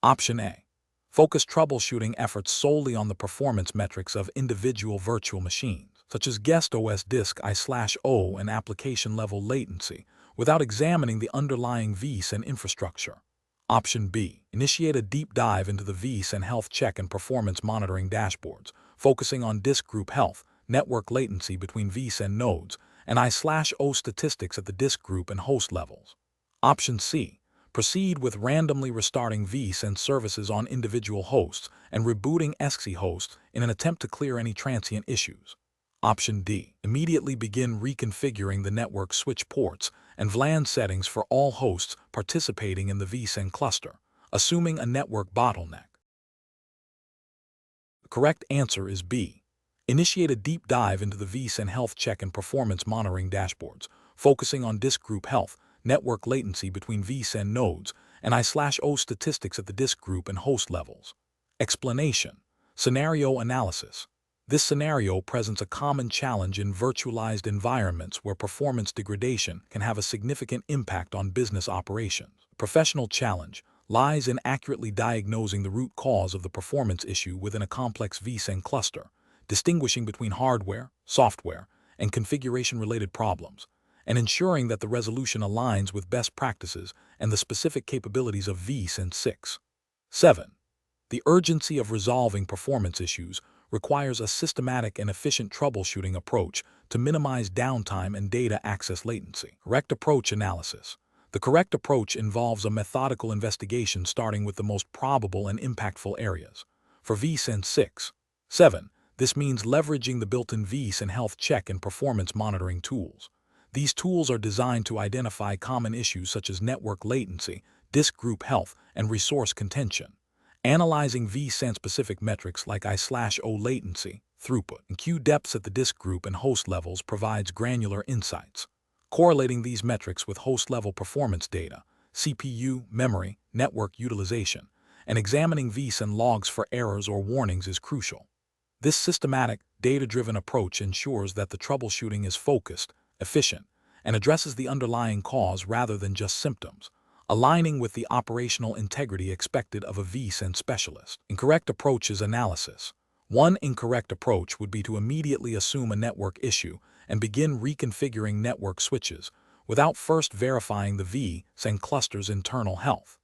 Option A. Focus troubleshooting efforts solely on the performance metrics of individual virtual machines, such as guest OS disk I/O and application-level latency, without examining the underlying vSAN infrastructure. Option B. Initiate a deep dive into the vSAN health check and performance monitoring dashboards, focusing on disk group health, network latency between vSAN nodes, and I/O statistics at the disk group and host levels. Option C. Proceed with randomly restarting vSAN services on individual hosts and rebooting XC hosts in an attempt to clear any transient issues. Option D. Immediately begin reconfiguring the network switch ports and VLAN settings for all hosts participating in the vSAN cluster, assuming a network bottleneck. The correct answer is B. Initiate a deep dive into the vSAN health check and performance monitoring dashboards, focusing on disk group health, network latency between vSAN nodes, and I/O statistics at the disk group and host levels. Explanation. Scenario analysis. This scenario presents a common challenge in virtualized environments where performance degradation can have a significant impact on business operations. The professional challenge lies in accurately diagnosing the root cause of the performance issue within a complex vSAN cluster, distinguishing between hardware, software, and configuration-related problems, and ensuring that the resolution aligns with best practices and the specific capabilities of vSAN 6.7. The urgency of resolving performance issues requires a systematic and efficient troubleshooting approach to minimize downtime and data access latency. Correct approach analysis. The correct approach involves a methodical investigation starting with the most probable and impactful areas. For vSAN 6.7, this means leveraging the built-in vSAN health check and performance monitoring tools. These tools are designed to identify common issues such as network latency, disk group health, and resource contention. Analyzing vSAN-specific metrics like I/O latency, throughput, and queue depths at the disk group and host levels provides granular insights. Correlating these metrics with host-level performance data, CPU, memory, network utilization, and examining vSAN logs for errors or warnings is crucial. This systematic, data-driven approach ensures that the troubleshooting is focused, efficient, and addresses the underlying cause rather than just symptoms, aligning with the operational integrity expected of a vSAN specialist. Incorrect approach is analysis. One incorrect approach would be to immediately assume a network issue and begin reconfiguring network switches without first verifying the vSAN cluster's internal health.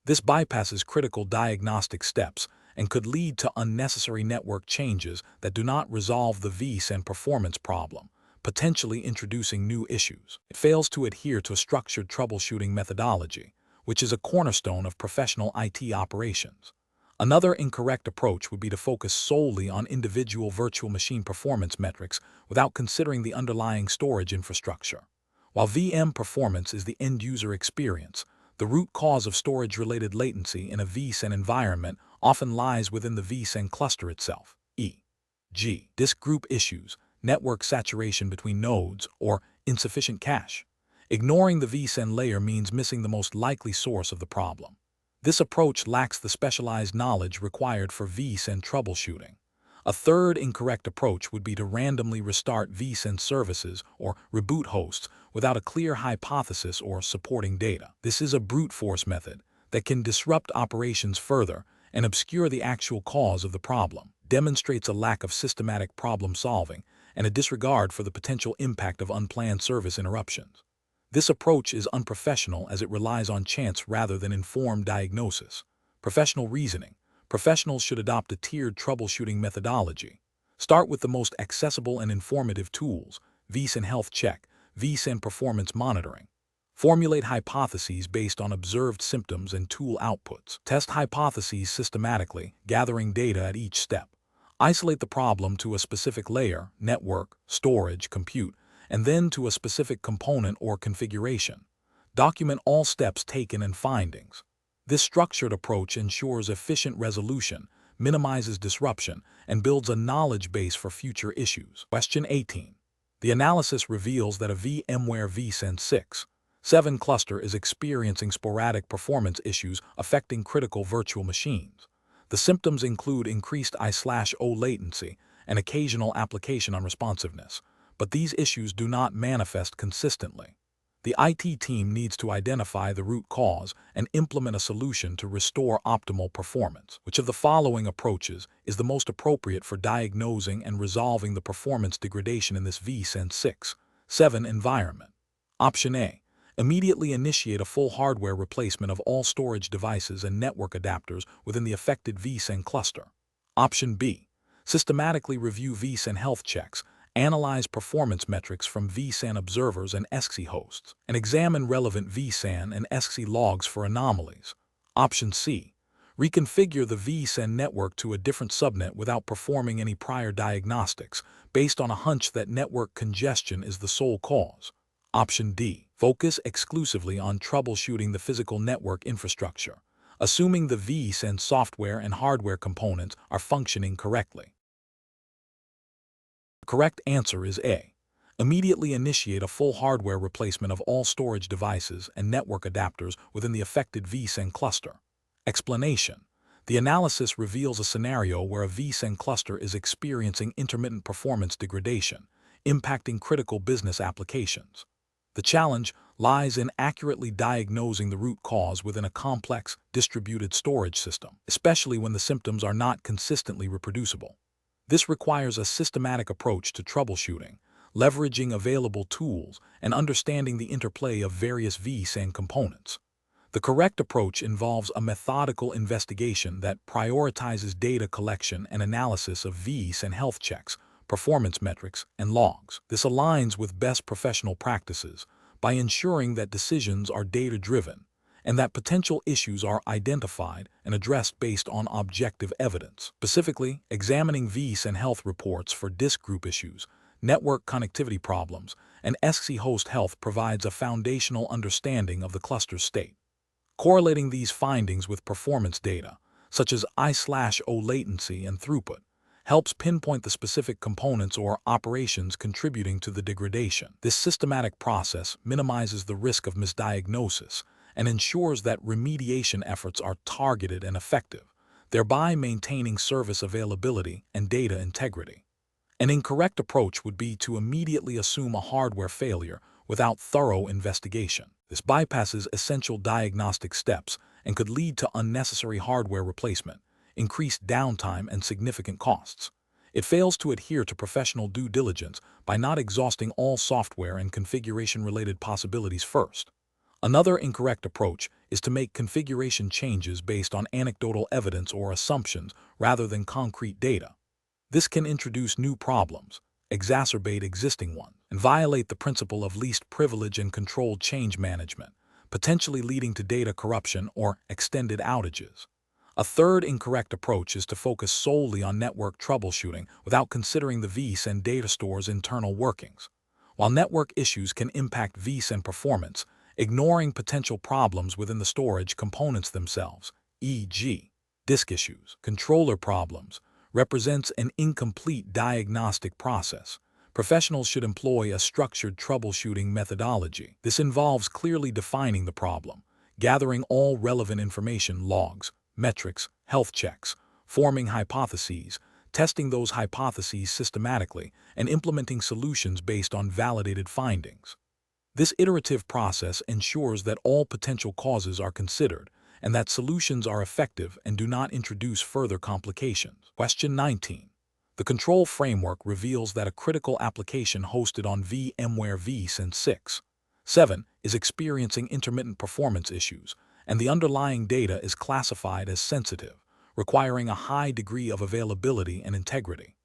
This bypasses critical diagnostic steps and could lead to unnecessary network changes that do not resolve the vSAN performance problem, potentially introducing new issues. It fails to adhere to a structured troubleshooting methodology, which is a cornerstone of professional IT operations. Another incorrect approach would be to focus solely on individual virtual machine performance metrics without considering the underlying storage infrastructure. While VM performance is the end-user experience, the root cause of storage-related latency in a vSAN environment often lies within the vSAN cluster itself, e.g., disk group issues, network saturation between nodes, or insufficient cache. Ignoring the vSAN layer means missing the most likely source of the problem. This approach lacks the specialized knowledge required for vSAN troubleshooting. A third incorrect approach would be to randomly restart vSAN services or reboot hosts without a clear hypothesis or supporting data. This is a brute force method that can disrupt operations further and obscure the actual cause of the problem, demonstrates a lack of systematic problem solving, and a disregard for the potential impact of unplanned service interruptions. This approach is unprofessional as it relies on chance rather than informed diagnosis. Professional reasoning. Professionals should adopt a tiered troubleshooting methodology. Start with the most accessible and informative tools, vSAN Health Check, vSAN Performance Monitoring. Formulate hypotheses based on observed symptoms and tool outputs. Test hypotheses systematically, gathering data at each step. Isolate the problem to a specific layer, network, storage, compute, and then to a specific component or configuration. Document all steps taken and findings. This structured approach ensures efficient resolution, minimizes disruption, and builds a knowledge base for future issues. Question 18. The analysis reveals that a VMware vSAN 6.7 cluster is experiencing sporadic performance issues affecting critical virtual machines. The symptoms include increased I/O latency and occasional application unresponsiveness, but these issues do not manifest consistently. The IT team needs to identify the root cause and implement a solution to restore optimal performance. Which of the following approaches is the most appropriate for diagnosing and resolving the performance degradation in this vSAN 6.7 environment? Option A. Immediately initiate a full hardware replacement of all storage devices and network adapters within the affected vSAN cluster. Option B. Systematically review vSAN health checks, analyze performance metrics from vSAN observers and EXE hosts, and examine relevant vSAN and EXE logs for anomalies. Option C. Reconfigure the vSAN network to a different subnet without performing any prior diagnostics, based on a hunch that network congestion is the sole cause. Option D. Focus exclusively on troubleshooting the physical network infrastructure, assuming the vSAN software and hardware components are functioning correctly. The correct answer is A. Immediately initiate a full hardware replacement of all storage devices and network adapters within the affected vSAN cluster. Explanation. The analysis reveals a scenario where a vSAN cluster is experiencing intermittent performance degradation, impacting critical business applications. The challenge lies in accurately diagnosing the root cause within a complex, distributed storage system, especially when the symptoms are not consistently reproducible. This requires a systematic approach to troubleshooting, leveraging available tools and understanding the interplay of various vSAN components. The correct approach involves a methodical investigation that prioritizes data collection and analysis of vSAN health checks, performance metrics, and logs. This aligns with best professional practices by ensuring that decisions are data-driven and that potential issues are identified and addressed based on objective evidence. Specifically, examining vSAN health reports for disk group issues, network connectivity problems, and EXE host health provides a foundational understanding of the cluster's state. Correlating these findings with performance data, such as I/O latency and throughput, helps pinpoint the specific components or operations contributing to the degradation. This systematic process minimizes the risk of misdiagnosis and ensures that remediation efforts are targeted and effective, thereby maintaining service availability and data integrity. An incorrect approach would be to immediately assume a hardware failure without thorough investigation. This bypasses essential diagnostic steps and could lead to unnecessary hardware replacement, increased downtime, and significant costs. It fails to adhere to professional due diligence by not exhausting all software and configuration-related possibilities first. Another incorrect approach is to make configuration changes based on anecdotal evidence or assumptions rather than concrete data. This can introduce new problems, exacerbate existing ones, and violate the principle of least privilege and controlled change management, potentially leading to data corruption or extended outages. A third incorrect approach is to focus solely on network troubleshooting without considering the vSAN data store's internal workings. While network issues can impact vSAN performance, ignoring potential problems within the storage components themselves, e.g., disk issues, controller problems, represents an incomplete diagnostic process. Professionals should employ a structured troubleshooting methodology. This involves clearly defining the problem, gathering all relevant information, logs, metrics, health checks, forming hypotheses, testing those hypotheses systematically, and implementing solutions based on validated findings. This iterative process ensures that all potential causes are considered and that solutions are effective and do not introduce further complications. Question 19. The control framework reveals that a critical application hosted on VMware vSAN 6.7 is experiencing intermittent performance issues, and the underlying data is classified as sensitive, requiring a high degree of availability and integrity.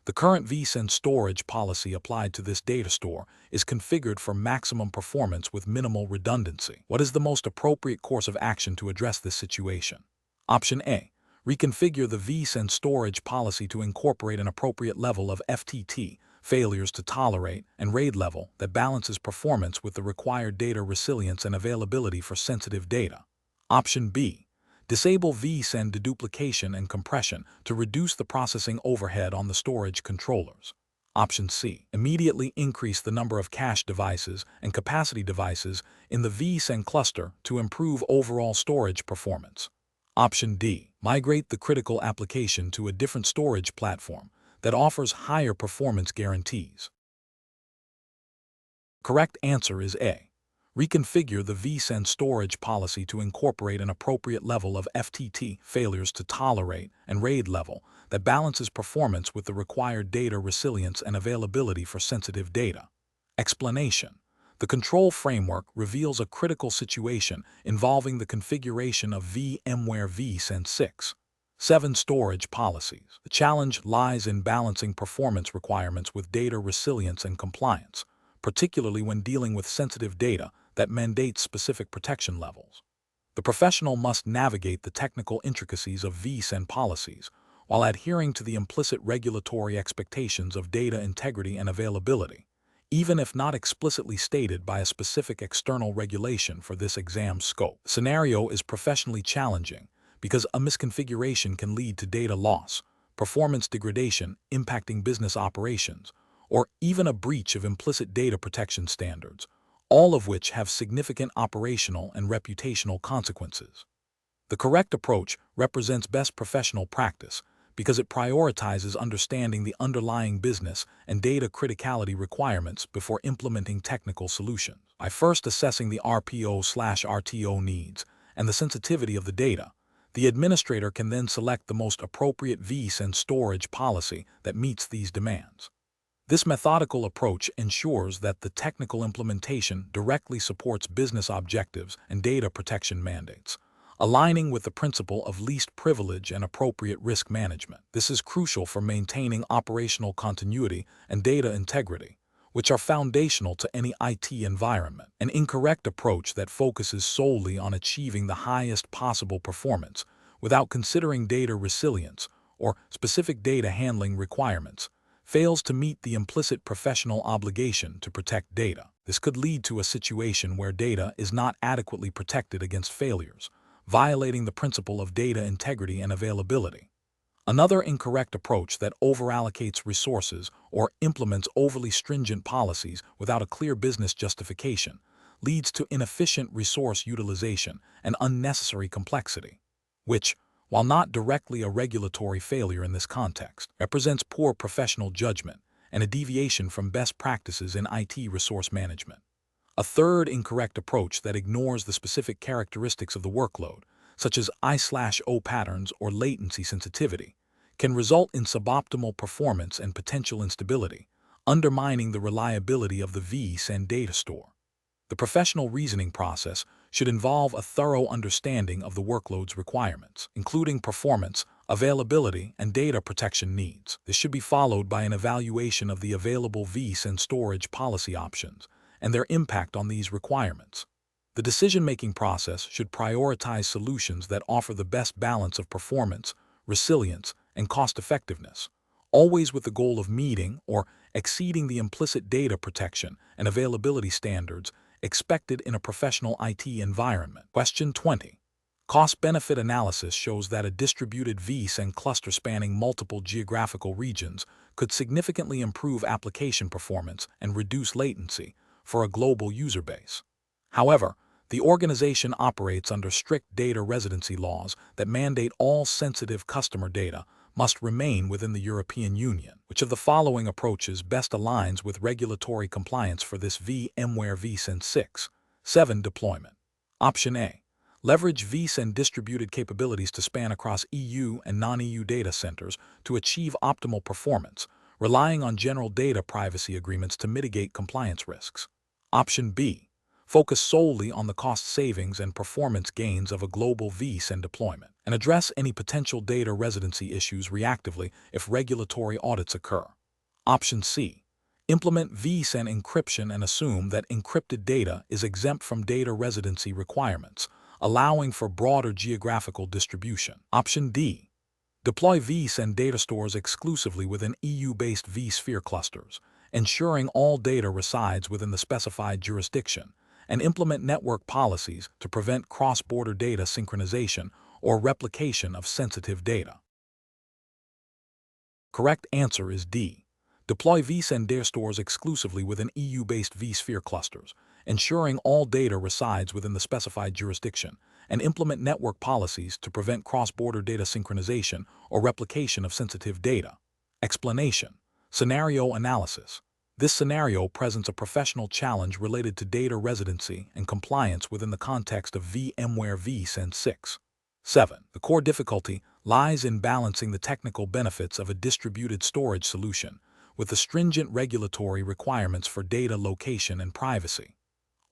The current vSAN storage policy applied to this data store is configured for maximum performance with minimal redundancy. What is the most appropriate course of action to address this situation? Option A. Reconfigure the vSAN storage policy to incorporate an appropriate level of FTT, failures to tolerate, and RAID level that balances performance with the required data resilience and availability for sensitive data. Option B. Disable vSAN deduplication and compression to reduce the processing overhead on the storage controllers. Option C. Immediately increase the number of cache devices and capacity devices in the vSAN cluster to improve overall storage performance. Option D. Migrate the critical application to a different storage platform that offers higher performance guarantees. Correct answer is A. Reconfigure the vSAN storage policy to incorporate an appropriate level of FTT, failures to tolerate, and RAID level that balances performance with the required data resilience and availability for sensitive data. Explanation. The control framework reveals a critical situation involving the configuration of VMware vSAN 6.7 storage policies. The challenge lies in balancing performance requirements with data resilience and compliance, particularly when dealing with sensitive data that mandates specific protection levels. The professional must navigate the technical intricacies of vSAN policies while adhering to the implicit regulatory expectations of data integrity and availability, even if not explicitly stated by a specific external regulation for this exam scope. The scenario is professionally challenging because a misconfiguration can lead to data loss, performance degradation impacting business operations, or even a breach of implicit data protection standards, all of which have significant operational and reputational consequences. The correct approach represents best professional practice because it prioritizes understanding the underlying business and data criticality requirements before implementing technical solutions. By first assessing the RPO/RTO needs and the sensitivity of the data, the administrator can then select the most appropriate vSAN storage policy that meets these demands. This methodical approach ensures that the technical implementation directly supports business objectives and data protection mandates, aligning with the principle of least privilege and appropriate risk management. This is crucial for maintaining operational continuity and data integrity, which are foundational to any IT environment. An incorrect approach that focuses solely on achieving the highest possible performance without considering data resilience or specific data handling requirements fails to meet the implicit professional obligation to protect data. This could lead to a situation where data is not adequately protected against failures, violating the principle of data integrity and availability. Another incorrect approach that overallocates resources or implements overly stringent policies without a clear business justification leads to inefficient resource utilization and unnecessary complexity, which, while not directly a regulatory failure in this context, represents poor professional judgment and a deviation from best practices in IT resource management. A third incorrect approach that ignores the specific characteristics of the workload, such as I/O patterns or latency sensitivity, can result in suboptimal performance and potential instability, undermining the reliability of the vSAN data store. The professional reasoning process should involve a thorough understanding of the workload's requirements, including performance, availability, and data protection needs. This should be followed by an evaluation of the available vSAN storage policy options and their impact on these requirements. The decision-making process should prioritize solutions that offer the best balance of performance, resilience, and cost-effectiveness, always with the goal of meeting or exceeding the implicit data protection and availability standards expected in a professional IT environment. Question 20. Cost-benefit analysis shows that a distributed vSAN cluster spanning multiple geographical regions could significantly improve application performance and reduce latency for a global user base. However, the organization operates under strict data residency laws that mandate all sensitive customer data must remain within the European Union. Which of the following approaches best aligns with regulatory compliance for this VMware vSAN 6.7 deployment? Option A. Leverage vSAN distributed capabilities to span across EU and non-EU data centers to achieve optimal performance, relying on general data privacy agreements to mitigate compliance risks. Option B. Focus solely on the cost savings and performance gains of a global vSAN deployment, and address any potential data residency issues reactively if regulatory audits occur. Option C. Implement vSAN encryption and assume that encrypted data is exempt from data residency requirements, allowing for broader geographical distribution. Option D. Deploy vSAN data stores exclusively within EU-based vSphere clusters, ensuring all data resides within the specified jurisdiction, and implement network policies to prevent cross-border data synchronization or replication of sensitive data. Correct answer is D. Deploy vSAN data stores exclusively within EU-based vSphere clusters, ensuring all data resides within the specified jurisdiction, and implement network policies to prevent cross-border data synchronization or replication of sensitive data. Explanation. Scenario analysis. This scenario presents a professional challenge related to data residency and compliance within the context of VMware vSAN 6. 7. The core difficulty lies in balancing the technical benefits of a distributed storage solution with the stringent regulatory requirements for data location and privacy.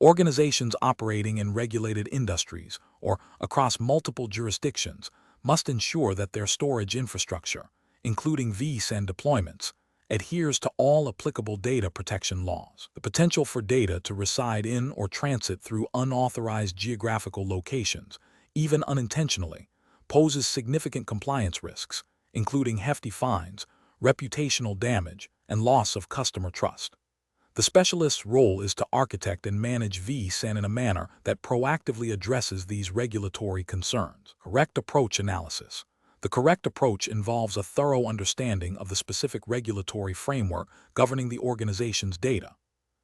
Organizations operating in regulated industries or across multiple jurisdictions must ensure that their storage infrastructure, including vSAN deployments, adheres to all applicable data protection laws. The potential for data to reside in or transit through unauthorized geographical locations, even unintentionally, poses significant compliance risks, including hefty fines, reputational damage, and loss of customer trust. The specialist's role is to architect and manage vSAN in a manner that proactively addresses these regulatory concerns. Correct approach analysis. The correct approach involves a thorough understanding of the specific regulatory framework governing the organization's data.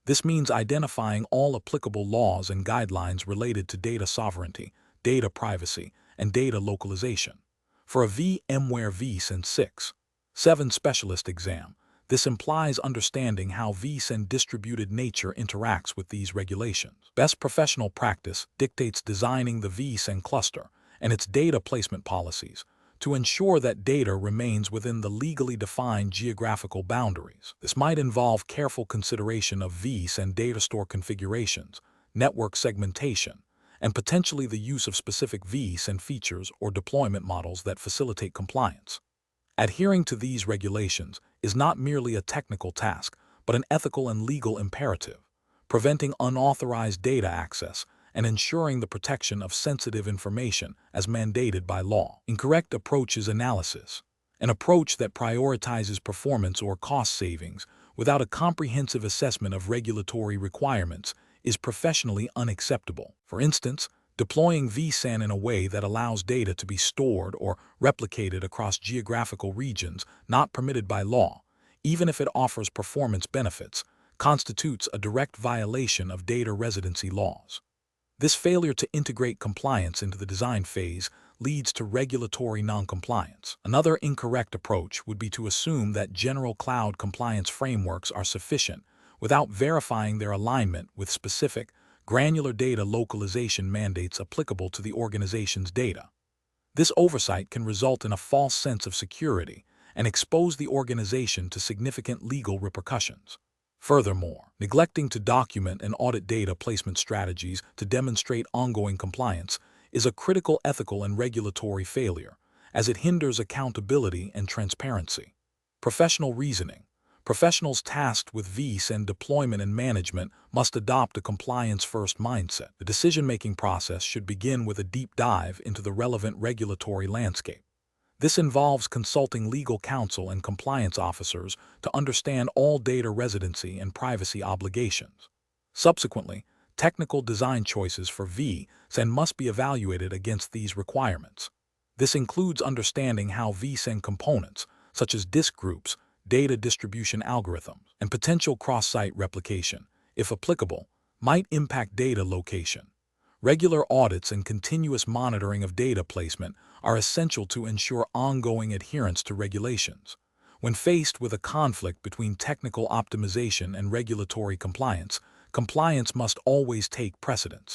This means identifying all applicable laws and guidelines related to data sovereignty, data privacy, and data localization. For a VMware vSAN 6.7 specialist exam, this implies understanding how vSAN distributed nature interacts with these regulations. Best professional practice dictates designing the vSAN cluster and its data placement policies to ensure that data remains within the legally defined geographical boundaries. This might involve careful consideration of vSAN data store configurations, network segmentation, and potentially the use of specific vSAN features or deployment models that facilitate compliance. Adhering to these regulations is not merely a technical task, but an ethical and legal imperative, preventing unauthorized data access and ensuring the protection of sensitive information as mandated by law. Incorrect approach is analysis, an approach that prioritizes performance or cost savings without a comprehensive assessment of regulatory requirements is professionally unacceptable. For instance, deploying vSAN in a way that allows data to be stored or replicated across geographical regions not permitted by law, even if it offers performance benefits, constitutes a direct violation of data residency laws. This failure to integrate compliance into the design phase leads to regulatory noncompliance. Another incorrect approach would be to assume that general cloud compliance frameworks are sufficient without verifying their alignment with specific, granular data localization mandates applicable to the organization's data. This oversight can result in a false sense of security and expose the organization to significant legal repercussions. Furthermore, neglecting to document and audit data placement strategies to demonstrate ongoing compliance is a critical ethical and regulatory failure, as it hinders accountability and transparency. Professional reasoning. Professionals tasked with vSAN deployment and management must adopt a compliance-first mindset. The decision-making process should begin with a deep dive into the relevant regulatory landscape. This involves consulting legal counsel and compliance officers to understand all data residency and privacy obligations. Subsequently, technical design choices for vSAN must be evaluated against these requirements. This includes understanding how vSAN components, such as disk groups, data distribution algorithms, and potential cross-site replication, if applicable, might impact data location. Regular audits and continuous monitoring of data placement are essential to ensure ongoing adherence to regulations. When faced with a conflict between technical optimization and regulatory compliance, compliance must always take precedence.